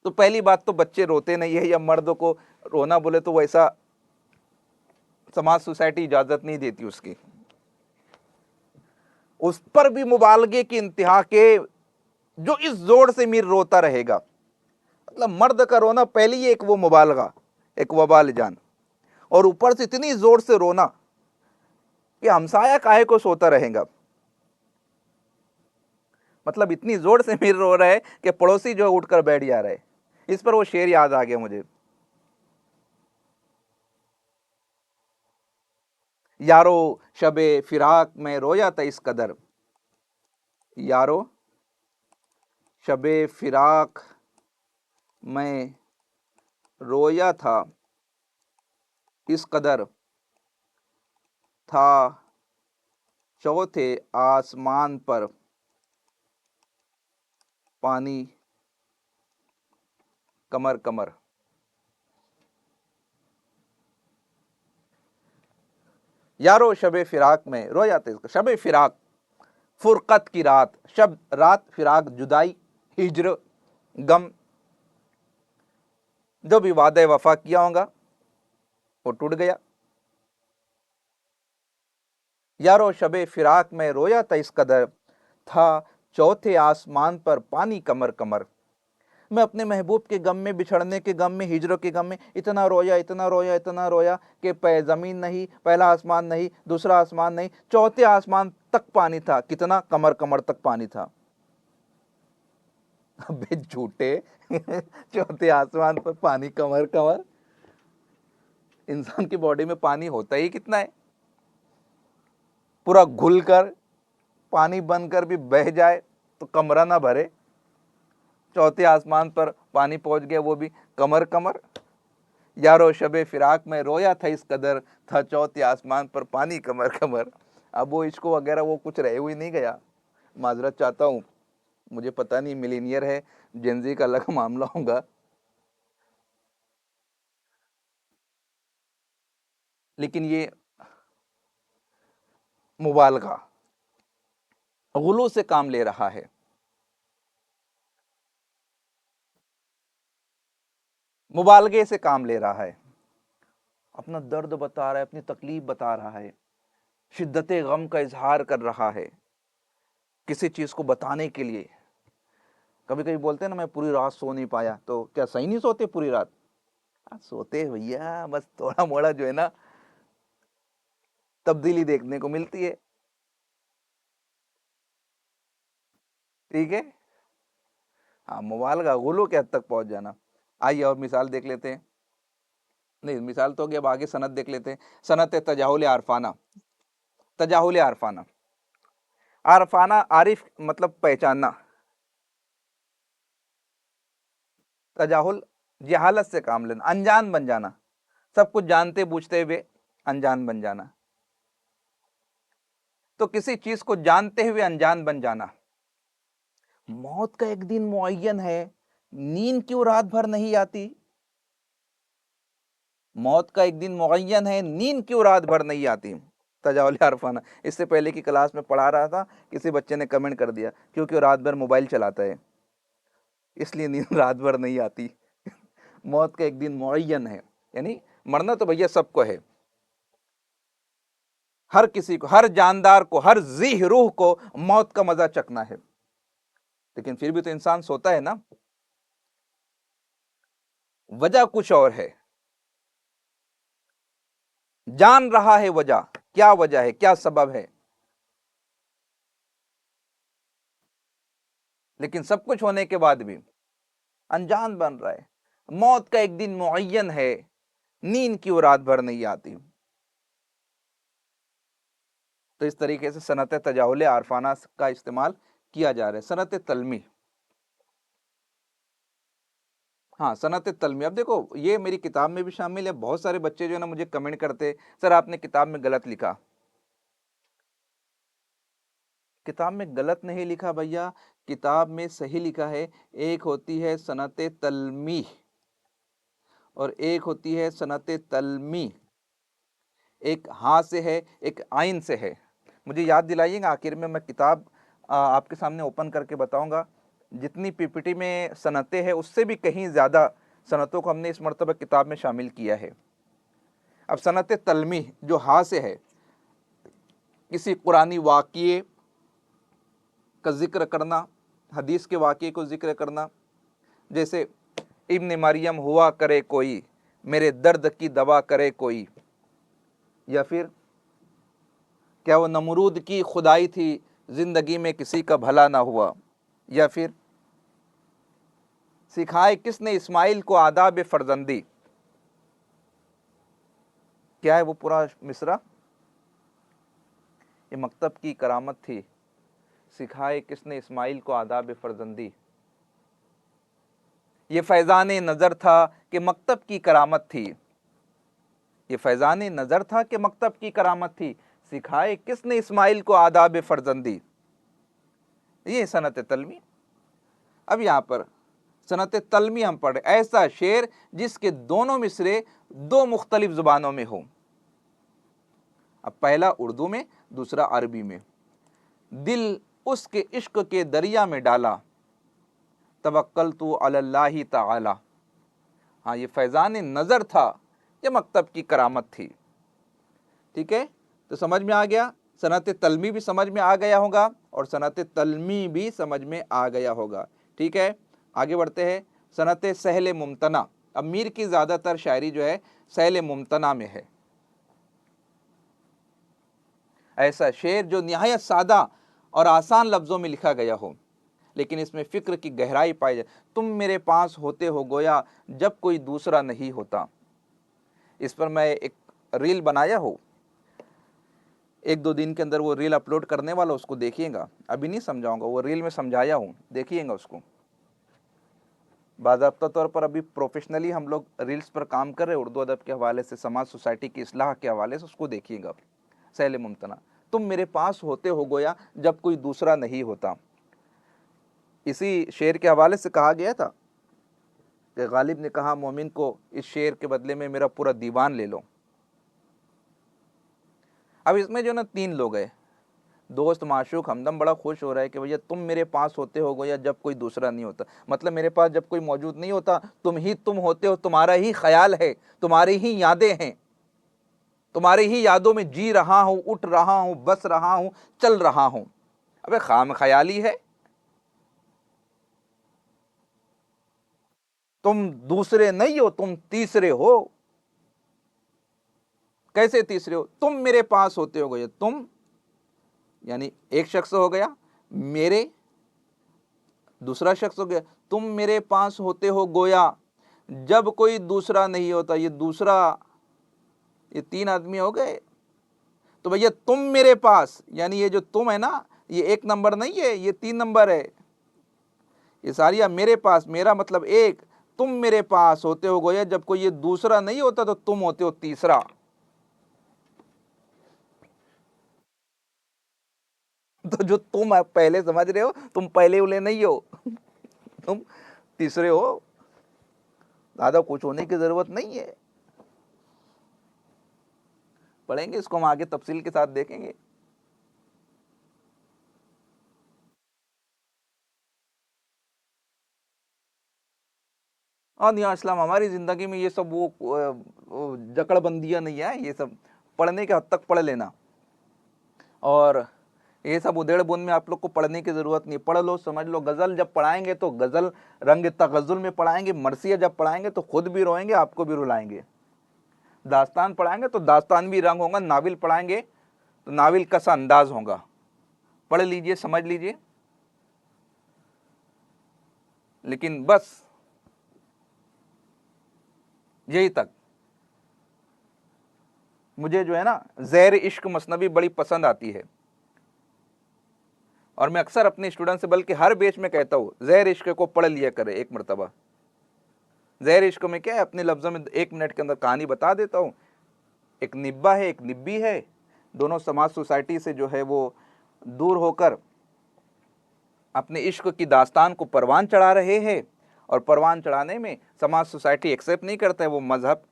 तो पहली बात तो बच्चे रोते नहीं है, या मर्दों को रोना बोले तो वैसा समाज, सोसाइटी इजाजत नहीं देती उसकी। उस पर भी मुबालगे की इंतहा के, जो इस जोर से मीर रोता रहेगा, मतलब मर्द का रोना पहले ही एक वो मुबालगा, एक वबाल जान, और ऊपर से इतनी जोर से रोना कि हमसाया काहे को सोता रहेगा। मतलब इतनी जोर से मीर रो रहा है कि पड़ोसी जो उठकर बैठ जा रहे। इस पर वो शेर याद आ गया मुझे, यारो शबे फिराक में रोया था इस कदर, यारो शबे फिराक में रोया था इस कदर, था चौथे आसमान पर पानी कमर कमर। यारो शबे फिराक में रोया था, शबे फिराक, फुरकत की रात, शब रात, फिराक जुदाई, हिजर, गम, जो भी वादे वफा किया होगा वो टूट गया। यारो शबे फिराक में रोया था इस कदर, था चौथे आसमान पर पानी कमर कमर। मैं अपने महबूब के गम में, बिछड़ने के गम में, हिजरों के गम में इतना रोया, इतना रोया, इतना रोया कि ज़मीन नहीं, पहला आसमान नहीं, दूसरा आसमान नहीं, चौथे आसमान तक पानी था। कितना? कमर कमर तक पानी था। अबे झूठे चौथे आसमान पर पानी कमर कमर। इंसान की बॉडी में पानी होता ही कितना है? पूरा घुल कर पानी बनकर भी बह जाए तो कमरा ना भरे। चौथे आसमान पर पानी पहुंच गया, वो भी कमर कमर। यारो शबे फिराक में रोया था इस कदर, था चौथे आसमान पर पानी कमर कमर। अब वो इश्क वगैरह वो कुछ रहे हुए नहीं गया। माजरत चाहता हूँ, मुझे पता नहीं मिलीनियर है, जेनजी का अलग मामला होगा। लेकिन ये मुबालगा, गुलू से काम ले रहा है। मुबालगे से काम ले रहा है, अपना दर्द बता रहा है, अपनी तकलीफ बता रहा है, शिद्दत गम का इजहार कर रहा है किसी चीज को बताने के लिए। कभी कभी बोलते हैं ना, मैं पूरी रात सो नहीं पाया, तो क्या सही नहीं सोते पूरी रात? सोते हैं भैया, बस थोड़ा मोड़ा जो है ना तब्दीली देखने को मिलती है। ठीक है। हाँ, मुबालगा, गुलू के हद तक पहुंच जाना। आइए और मिसाल देख लेते हैं। नहीं, मिसाल तो हो गया, अब आगे सनद देख लेते हैं। सनत तजाहुल आरफाना। तजाहुल आरफाना, आरफाना आरिफ मतलब पहचानना, तजाहुल जहालत से काम लेना, अनजान बन जाना, सब कुछ जानते बूझते हुए अनजान बन जाना। तो किसी चीज को जानते हुए अनजान बन जाना। मौत का एक दिन मुअय्यन है, नींद क्यों रात भर नहीं आती? मौत का एक दिन मुअय्यन है, नींद क्यों रात भर नहीं आती? तजावुल अरफाना। इससे पहले की क्लास में पढ़ा रहा था, किसी बच्चे ने कमेंट कर दिया क्योंकि वो रात भर मोबाइल चलाता है इसलिए नींद रात भर नहीं आती। मौत का एक दिन मुअय्यन है, यानी मरना तो भैया सबको है, हर किसी को, हर जानदार को, हर जी रूह को मौत का मजा चखना है। लेकिन फिर भी तो इंसान सोता है ना, वजह कुछ और है। जान रहा है वजह, क्या वजह है, क्या सबब है, लेकिन सब कुछ होने के बाद भी अनजान बन रहा है। मौत का एक दिन मुअय्यन है, नींद क्यों रात भर नहीं आती? तो इस तरीके से सनत तजाहुल आरफाना का इस्तेमाल किया जा रहा है। सनत तलमी, हाँ सनत तलमी। अब देखो, ये मेरी किताब में भी शामिल है। बहुत सारे बच्चे जो है ना मुझे कमेंट करते, सर आपने किताब में गलत लिखा। किताब में गलत नहीं लिखा भैया, किताब में सही लिखा है। एक होती है सनत तलमी और एक होती है सनत तलमी। एक हाँ से है, एक आइन से है। मुझे याद दिलाइएगा, आखिर में मैं किताब आपके सामने ओपन करके बताऊंगा। जितनी पीपीटी में सनतें हैं उससे भी कहीं ज़्यादा सनतों को हमने इस मरतबा किताब में शामिल किया है। अब सनत तलमी जो हाँ से है, किसी कुरानी वाक़ये का जिक्र करना, हदीस के वाक़ये को जिक्र करना। जैसे इब्न मरियम हुआ करे कोई, मेरे दर्द की दवा करे कोई। या फिर क्या वो नमरूद की खुदाई थी, जिंदगी में किसी का भला ना हुआ। या फिर सिखाए किसने इस्माइल को आदाब फर्जंदी। क्या है वो पूरा मिसरा? ये मकतब की करामत थी, सिखाए किसने इस्माइल को आदाब फर्जंदी। ये फैज़ान नज़र था कि मकतब की करामत थी, ये फैज़ान नज़र था कि मकतब की करामत थी, सिखाए किसने इस्माइल को आदाब फर्जंदी। ये सनत तलमी। अब यहाँ पर सनत तलमी हम पढ़े, ऐसा शेर जिसके दोनों मिसरे दो मुख्तलिफ ज़ुबानों में हो। अब पहला उर्दू में, दूसरा अरबी में। दिल उसके इश्क के दरिया में डाला, तवक्कलतु अलल्लाहि ताला। हाँ, ये फैज़ान नज़र था, ये मकतब की करामत थी। ठीक है, तो समझ में आ गया, सनत तलमी भी समझ में आ गया होगा और सनत तलमी भी समझ में आ गया होगा। ठीक है, आगे बढ़ते हैं। सनत सहल मुमतना। अब मीर की ज़्यादातर शायरी जो है सहल मुमतना में है। ऐसा शेर जो निहायत सादा और आसान लफ्ज़ों में लिखा गया हो, लेकिन इसमें फ़िक्र की गहराई पाई जाए। तुम मेरे पास होते हो गोया जब कोई दूसरा नहीं होता। इस पर मैं एक रील बनाया हो, 1-2 दिन के अंदर वो रील अपलोड करने वाला, उसको देखिएगा। अभी नहीं समझाऊंगा, वो रील में समझाया हूँ, देखिएगा उसको। बाज़ाब्ता तौर पर अभी प्रोफेशनली हम लोग रील्स पर काम कर रहे हैं, उर्दू अदब के हवाले से, समाज सोसाइटी की इस्लाह के हवाले से, उसको देखिएगा। सहल मुमतना, तुम मेरे पास होते हो गोया जब कोई दूसरा नहीं होता। इसी शेर के हवाले से कहा गया था कि गालिब ने कहा मोमिन को, इस शेर के बदले में मेरा पूरा दीवान ले लो। अब इसमें जो ना 3 लोग हैं, दोस्त, माशूक, हमदम बड़ा खुश हो रहा है कि भैया तुम मेरे पास होते हो गोया जब कोई दूसरा नहीं होता। मतलब मेरे पास जब कोई मौजूद नहीं होता, तुम होते हो, तुम्हारा ही ख्याल है, तुम्हारी ही यादें हैं, तुम्हारी ही यादों में जी रहा हूँ, उठ रहा हूँ, बस रहा हूँ, चल रहा हूँ। अबे खाम ख्याली है, तुम दूसरे नहीं हो, तुम तीसरे हो। कैसे तीसरे हो? तुम मेरे पास होते हो गोया, तुम यानी एक शख्स हो गया, मेरे दूसरा शख्स हो गया, तुम मेरे पास होते हो गोया जब कोई दूसरा नहीं होता। ये दूसरा, ये 3 आदमी हो गए। तो भैया तुम मेरे पास, यानी ये जो तुम है ना, ये 1 नंबर नहीं है, ये 3 नंबर है। ये सारिया मेरे पास, मेरा मतलब एक, तुम मेरे पास होते हो गोया जब कोई ये दूसरा नहीं होता, तो तुम होते हो तीसरा। तो जो तुम आप पहले समझ रहे हो, तुम पहले वाले नहीं हो, तुम तीसरे हो। ज्यादा कुछ होने की जरूरत नहीं है। पढ़ेंगे इसको हम आगे, तफसील के साथ देखेंगे। और यहाँ इस्लाम हमारी ज़िंदगी में ये सब वो जकड़बंदियाँ नहीं है, ये सब पढ़ने के हद तक पढ़ लेना। और ये सब उधेड़ बुन में आप लोग को पढ़ने की ज़रूरत नहीं, पढ़ लो, समझ लो। गज़ल जब पढ़ाएंगे तो गज़ल रंग तगज़ुल में पढ़ाएंगे, मरसिया जब पढ़ाएंगे तो खुद भी रोएंगे, आपको भी रुलाएंगे। दास्तान पढ़ाएंगे तो दास्तान भी रंग होगा, नाविल पढ़ाएंगे तो नाविल का सा अंदाज होगा। पढ़ लीजिए, समझ लीजिए। लेकिन बस यही तक। मुझे जो है ना ज़ैर इश्क मसनवी बड़ी पसंद आती है, और मैं अक्सर अपने स्टूडेंट से, बल्कि हर बैच में कहता हूँ, ज़ैर इश्क को पढ़ लिया करे एक मरतबा। ज़ैर इश्क में क्या है, अपने लफ्ज़ों में 1 मिनट के अंदर कहानी बता देता हूँ। एक निब्बा है, एक निब्बी है, दोनों समाज सोसाइटी से जो है वो दूर होकर अपने इश्क की दास्तान को परवान चढ़ा रहे हैं। और परवान चढ़ाने में समाज सोसाइटी एक्सेप्ट नहीं करता है, वो मज़हब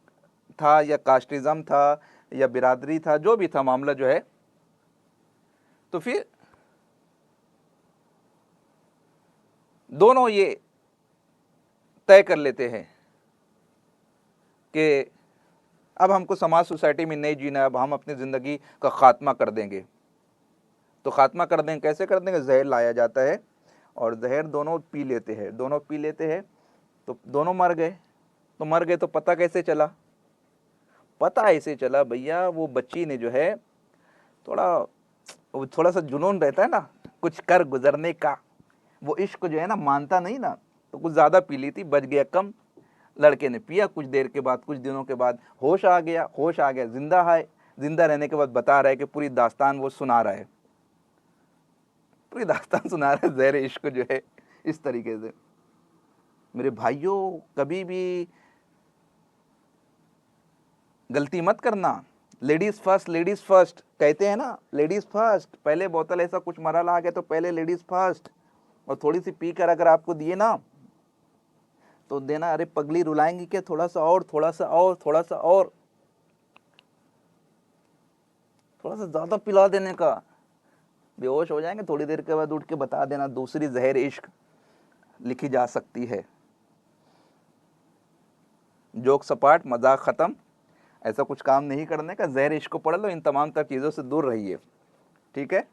था या कास्टिज़म था या बिरादरी था, जो भी था मामला जो है। तो फिर दोनों ये तय कर लेते हैं कि अब हमको समाज सोसाइटी में नहीं जीना, अब हम अपनी ज़िंदगी का ख़ात्मा कर देंगे। तो ख़ात्मा कर देंगे, कैसे कर देंगे? जहर लाया जाता है और जहर दोनों पी लेते हैं, दोनों पी लेते हैं, तो दोनों मर गए। तो मर गए तो पता कैसे चला? पता ऐसे चला भैया, वो बच्ची ने जो है थोड़ा, वो थोड़ा सा जुनून रहता है ना कुछ कर गुजरने का, वो इश्क जो है ना मानता नहीं ना, तो कुछ ज़्यादा पी ली थी, बच गया कम। लड़के ने पिया, कुछ देर के बाद, कुछ दिनों के बाद होश आ गया, होश आ गया, जिंदा है। जिंदा रहने के बाद बता रहा है कि पूरी दास्तान वो सुना रहा है, पूरी दास्तान सुना रहा है, ज़हर इश्क जो है इस तरीके से। मेरे भाइयों, कभी भी गलती मत करना। लेडीज़ फर्स्ट, लेडीज़ फर्स्ट कहते हैं ना, लेडीज़ फर्स्ट। पहले बोतल ऐसा कुछ मरल आ गया तो पहले लेडीज़ फर्स्ट। और थोड़ी सी पी कर अगर आपको दिए ना तो देना, अरे पगली रुलाएंगी क्या, थोड़ा सा और, थोड़ा सा और, थोड़ा सा और, थोड़ा सा ज़्यादा पिला देने का। बेहोश हो जाएंगे, थोड़ी देर के बाद उठ के बता देना दूसरी जहर इश्क। लिखी जा सकती है। जोक सपाट, मजाक ख़त्म, ऐसा कुछ काम नहीं करने का। ज़हर इश्क को पढ़ लो, इन तमाम तर चीज़ों से दूर रहिए। ठीक है,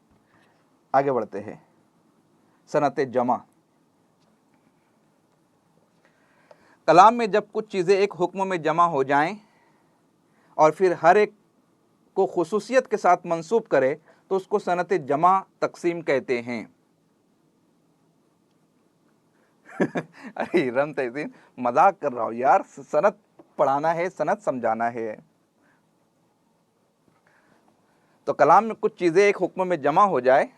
आगे बढ़ते हैं। सनत जमा। कलाम में जब कुछ चीज़ें एक हुक्म में जमा हो जाएं और फिर हर एक को खुसूसियत के साथ मंसूब करे तो उसको सनत जमा तकसीम कहते हैं। अरे रम तहसीन, मजाक कर रहा हूँ यार, सनत पढ़ाना है, सनत समझाना है। तो कलाम में कुछ चीज़ें एक हुक्म में जमा हो जाए।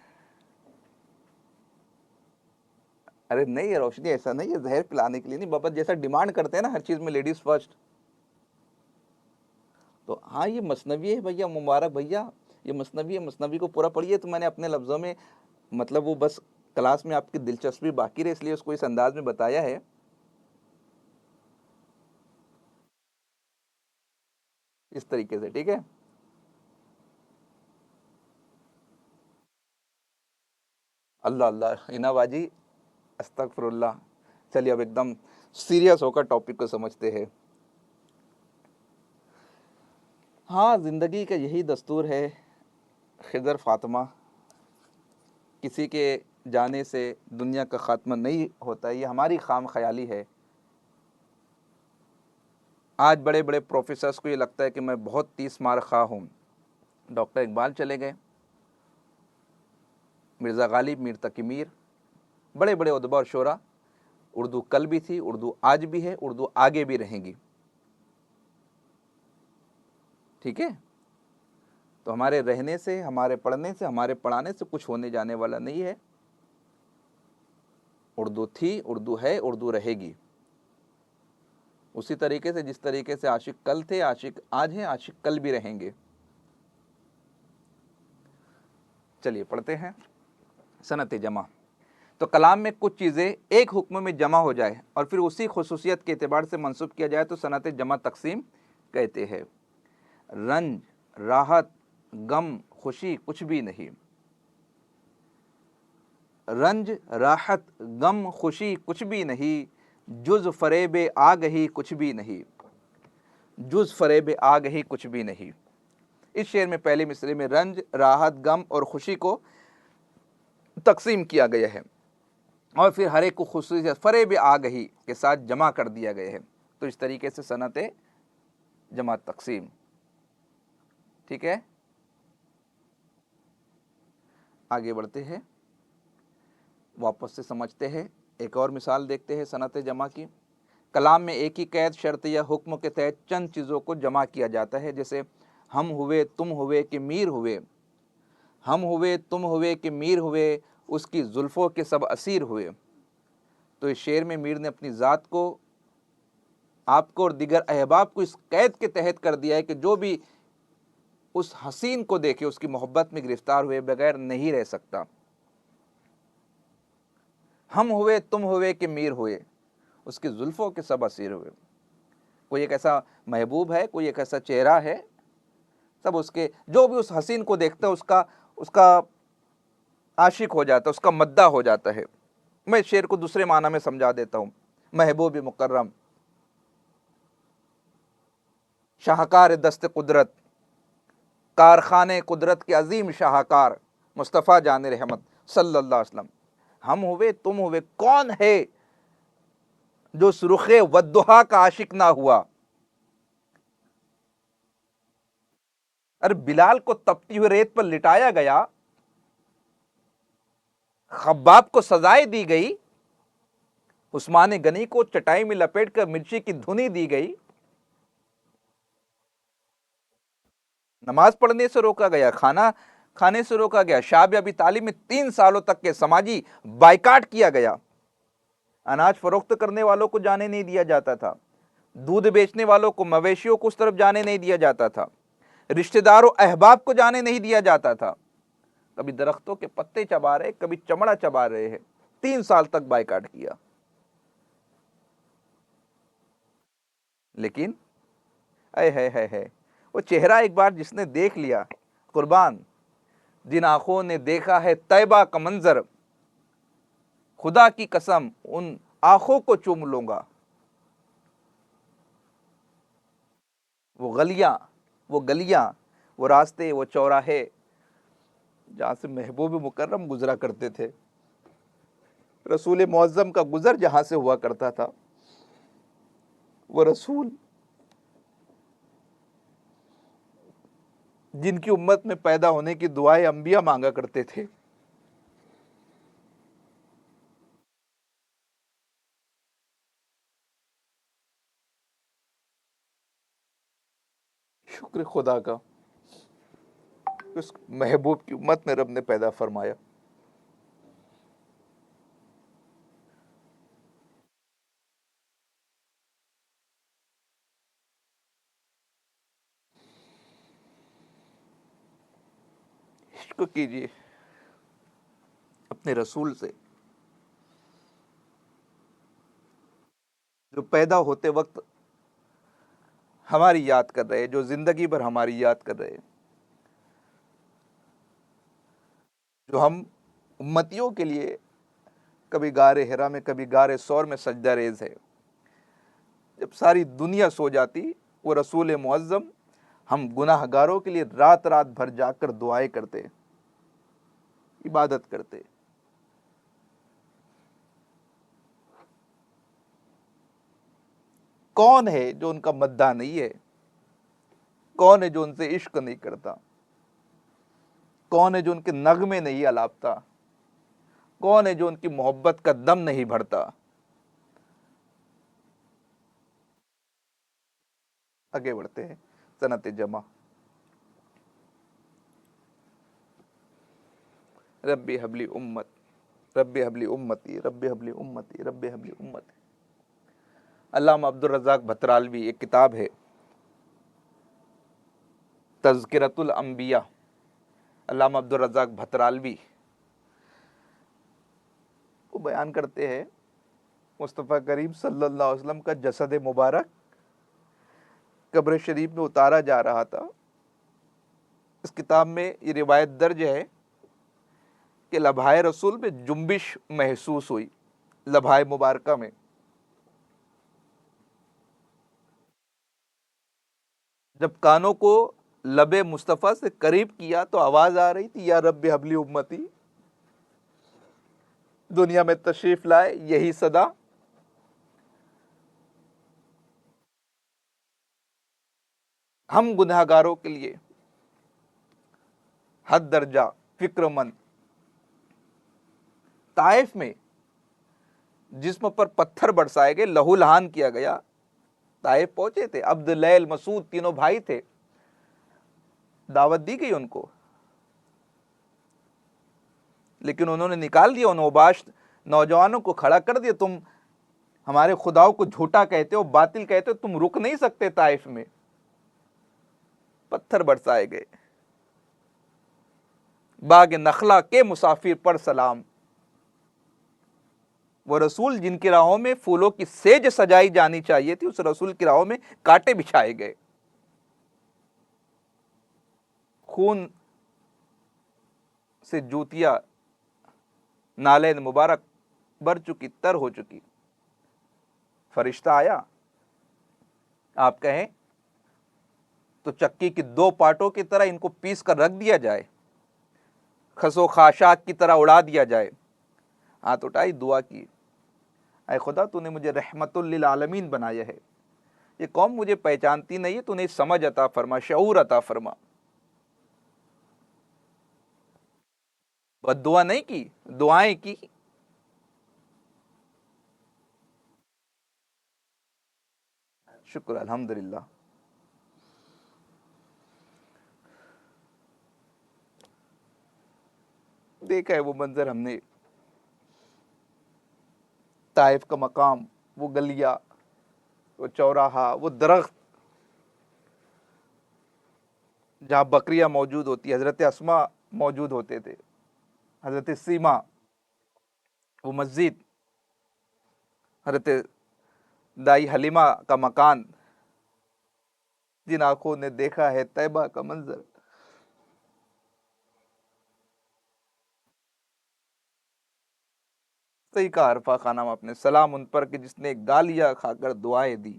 अरे नहीं रोशनी, ऐसा नहीं है, जहर पिलाने के लिए नहीं, बाबा जैसा डिमांड करते हैं ना हर चीज़ में लेडीज़ फर्स्ट। तो हाँ, ये मसनवी है भैया, मुबारक भैया, ये मसनवी है, मसनवी को पूरा पढ़िए। तो मैंने अपने लफ्ज़ों में, मतलब वो बस क्लास में आपकी दिलचस्पी बाकी रहे इसलिए उसको इस अंदाज में बताया है। इस तरीके से, ठीक है। अल्लाह अल्लाह इनाबाजी, अस्तगफिरुल्लाह। चलिए अब एकदम सीरियस होकर टॉपिक को समझते हैं। हाँ, ज़िंदगी का यही दस्तूर है खिज़र फातिमा, किसी के जाने से दुनिया का ख़ात्मा नहीं होता, ये हमारी खाम ख्याली है। आज बड़े बड़े प्रोफेसर्स को ये लगता है कि मैं बहुत 30 मार खा हूँ। डॉक्टर इकबाल चले गए, मिर्ज़ा गालिब, मीर तकी मीर, बड़े बड़े उदबा और शोरा। उर्दू कल भी थी, उर्दू आज भी है, उर्दू आगे भी रहेंगी। ठीक है, तो हमारे रहने से, हमारे पढ़ने से, हमारे पढ़ाने से कुछ होने जाने वाला नहीं है। उर्दू थी, उर्दू है, उर्दू रहेगी। उसी तरीके से जिस तरीके से आशिक कल थे, आशिक आज हैं, आशिक कल भी रहेंगे। चलिए पढ़ते हैं। सनत जमा। तो कलाम में कुछ चीज़ें एक हुक्म में जमा हो जाए और फिर उसी खुसूसियत के एतबार से मंसूब किया जाए तो सनत जमा तकसीम कहते हैं। रंज, राहत, गम, खुशी कुछ भी नहीं। रंज, राहत, गम, खुशी कुछ भी नहीं, जुज़ फरेब आगही कुछ भी नहीं। जुज़ फरेब आगही कुछ भी नहीं। इस शेर में पहले मिसरे में रंज, राहत, गम और खुशी को तकसीम किया गया है और फिर हर एक को खुसूसियत फरेब आगही के साथ जमा कर दिया गया है। तो इस तरीके से सनत जमा तकसीम। ठीक है, आगे बढ़ते हैं, वापस से समझते हैं। एक और मिसाल देखते हैं सनत जमा की। कलाम में एक ही कैद, शर्त या हुक्म के तहत चंद चीज़ों को जमा किया जाता है, जैसे हम हुए, तुम हुए कि मीर हुए। हम हुए, तुम हुए कि मीर हुए, उसकी जुल्फ़ों के सब असीर हुए। तो इस शेर में मीर ने अपनी ज़ात को, आपको और दिगर अहबाब को इस कैद के तहत कर दिया है कि जो भी उस हसीन को देखे उसकी मोहब्बत में गिरफ्तार हुए बगैर नहीं रह सकता। हम हुए, तुम हुए कि मीर हुए, उसकी जुल्फ़ों के सब असीर हुए। कोई एक ऐसा महबूब है, कोई एक ऐसा चेहरा है, सब उसके, जो भी उस हसीन को देखता है उसका उसका आशिक हो जाता है, उसका मद्दा हो जाता है। मैं इस शेर को दूसरे माना में समझा देता हूँ। महबूब मुकर्रम, शाहकार दस्त कुदरत, कारखाने कुदरत के अजीम शाहकार मुस्तफ़ा जान रहमत सल्लल्लाहु अलैहि वसल्लम। हम हुए, तुम हुए, कौन है जो सुरुखे वद्दुहा का आशिक ना हुआ। अरे बिलाल को तपती हुई रेत पर लिटाया गया, खब्बाब को सजाएं दी गई, उस्मान गनी को चटाई में लपेटकर मिर्ची की धुनी दी गई, नमाज पढ़ने से रोका गया, खाना खाने से रोका गया, शाब अबी तालिब में 3 सालों तक के समाजी बाइकाट किया गया, अनाज फरोख्त करने वालों को जाने नहीं दिया जाता था, दूध बेचने वालों को, मवेशियों को उस तरफ जाने नहीं दिया जाता था, रिश्तेदारों अहबाब को जाने नहीं दिया जाता था। कभी दरख्तों के पत्ते चबा रहे, कभी चमड़ा चबा रहे हैं। 3 साल तक बाइकाट किया। लेकिन है वो चेहरा एक बार जिसने देख लिया, कुर्बान, जिन आंखों ने देखा है तैबा का मंजर, खुदा की कसम उन आंखों को चूम लूंगा। वो गलियां, वो रास्ते, वो चौराहे जहां से महबूब मुकर्रम गुजरा करते थे, रसूल मुअज्जम का गुजर जहां से हुआ करता था, वो रसूल जिनकी उम्मत में पैदा होने की दुआएं अंबिया मांगा करते थे, शुक्र खुदा का उस महबूब की उम्मत में रब ने पैदा फरमाया। इश्क कीजिए अपने रसूल से, जो पैदा होते वक्त हमारी याद कर रहे, जो जिंदगी भर हमारी याद कर रहे, जो हम उम्मतियों के लिए कभी गारे हिरा में, कभी गारे सौर में सजदा रेज है। जब सारी दुनिया सो जाती, वो रसूल मुअज्जम हम गुनाहगारों के लिए रात रात भर जाकर दुआएं करते, इबादत करते। कौन है जो उनका मद्दा नहीं है? कौन है जो उनसे इश्क नहीं करता? कौन है जो उनके नगमे नहीं अलापता? कौन है जो उनकी मोहब्बत का दम नहीं भरता? आगे बढ़ते हैं। सनत जमा। रब्बी हबली उम्मत, रब्बी हबली उम्मती, रब्बी हबली उम्मती, रब्बी हबली उम्मती। अल्लामा अब्दुल रज़ाक भतरालवी, एक किताब है तज़किरतुल अंबिया, अल्लामा अब्दुल रज़ाक भतरालवी वो बयान करते हैं मुस्तफ़ा करीम सल्लल्लाहु अलैहि वसल्लम का जसद मुबारक कब्र शरीफ में उतारा जा रहा था। इस किताब में ये रिवायत दर्ज है कि लभाए रसूल में जुम्बिश महसूस हुई, लभाए मुबारका में। जब कानों को लबे मुस्तफ़ा से करीब किया तो आवाज आ रही थी, या रब्बी हबली उम्मती। दुनिया में तशरीफ लाए यही सदा, हम गुनहगारों के लिए हद दर्जा फिक्रमंद। ताइफ में जिस्म पर पत्थर बरसाए गए, लहूलहान किया गया। ताइफ पहुंचे थे, अब्द लैल मसूद तीनों भाई थे, दावत दी गई उनको, लेकिन उन्होंने निकाल दिया। उन ओबाश नौजवानों को खड़ा कर दिया, तुम हमारे खुदाओं को झूठा कहते हो, बातिल कहते हो, तुम रुक नहीं सकते ताइफ में। पत्थर बरसाए गए। बाग नखला के मुसाफिर पर सलाम। वो रसूल जिनकी राहों में फूलों की सेज सजाई जानी चाहिए थी, उस रसूल की राहों में कांटे बिछाए गए। खून से जूतियां नाले मुबारक भर चुकी, तर हो चुकी। फरिश्ता आया, आप कहें तो चक्की की दो पार्टों की तरह इनको पीस कर रख दिया जाए, खसो खाशाक की तरह उड़ा दिया जाए। हाथ उठाई, दुआ की, ऐ खुदा तूने मुझे रहमतुल लिल आलमीन बनाया है, ये कौम मुझे पहचानती नहीं है, तूने समझ अता फरमा, शऊर अता फरमा। बद्दुआ नहीं की, दुआएं की। शुक्र अल्हम्दुलिल्लाह। देखा है वो मंजर हमने, ताइफ का मकाम, वो गलिया, वो चौराहा, वो दरख्त जहाँ बकरियां मौजूद होती, हजरत अस्मा मौजूद होते थे, हजरत सीमा, वो मस्जिद, हजरत दाई हलीमा का मकान, जिन आंखों ने देखा है तैबा का मंजर। सही कहा अरफा खानम आपने, सलाम उन पर कि जिसने गालियां खाकर दुआएं दी।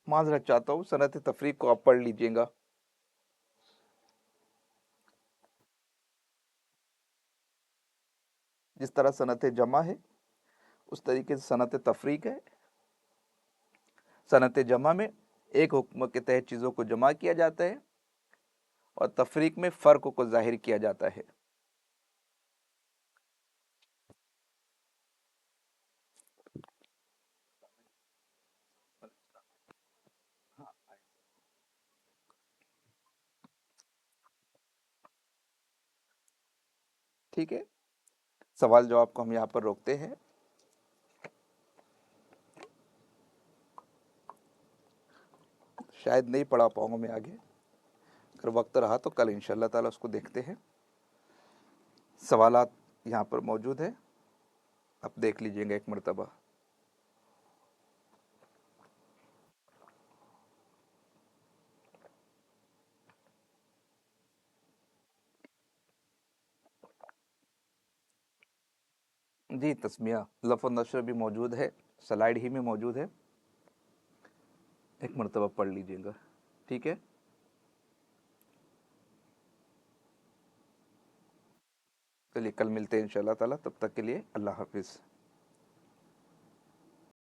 माजरत चाहता हूँ, सनत तफरीक को आप पढ़ लीजिएगा। जिस तरह सनत जमा है उस तरीके से सनत तफरीक है। सनत जमा में एक हुक्म के तहत चीज़ों को जमा किया जाता है और तफरीक में फ़र्क को जाहिर किया जाता है। ठीक है, सवाल जवाब को हम यहाँ पर रोकते हैं। शायद नहीं पढ़ा पाऊंगा मैं आगे, अगर वक्त रहा तो कल इंशाल्लाह ताला उसको देखते हैं। सवालात यहाँ पर मौजूद है, आप देख लीजिएगा एक मरतबा। जी, तस्मिया लफ़ नशर भी मौजूद है, स्लाइड ही में मौजूद है, एक मरतबा पढ़ लीजिएगा। ठीक है, चलिए कल मिलते हैं इंशाल्लाह ताला, तब तक के लिए अल्लाह हाफिज़।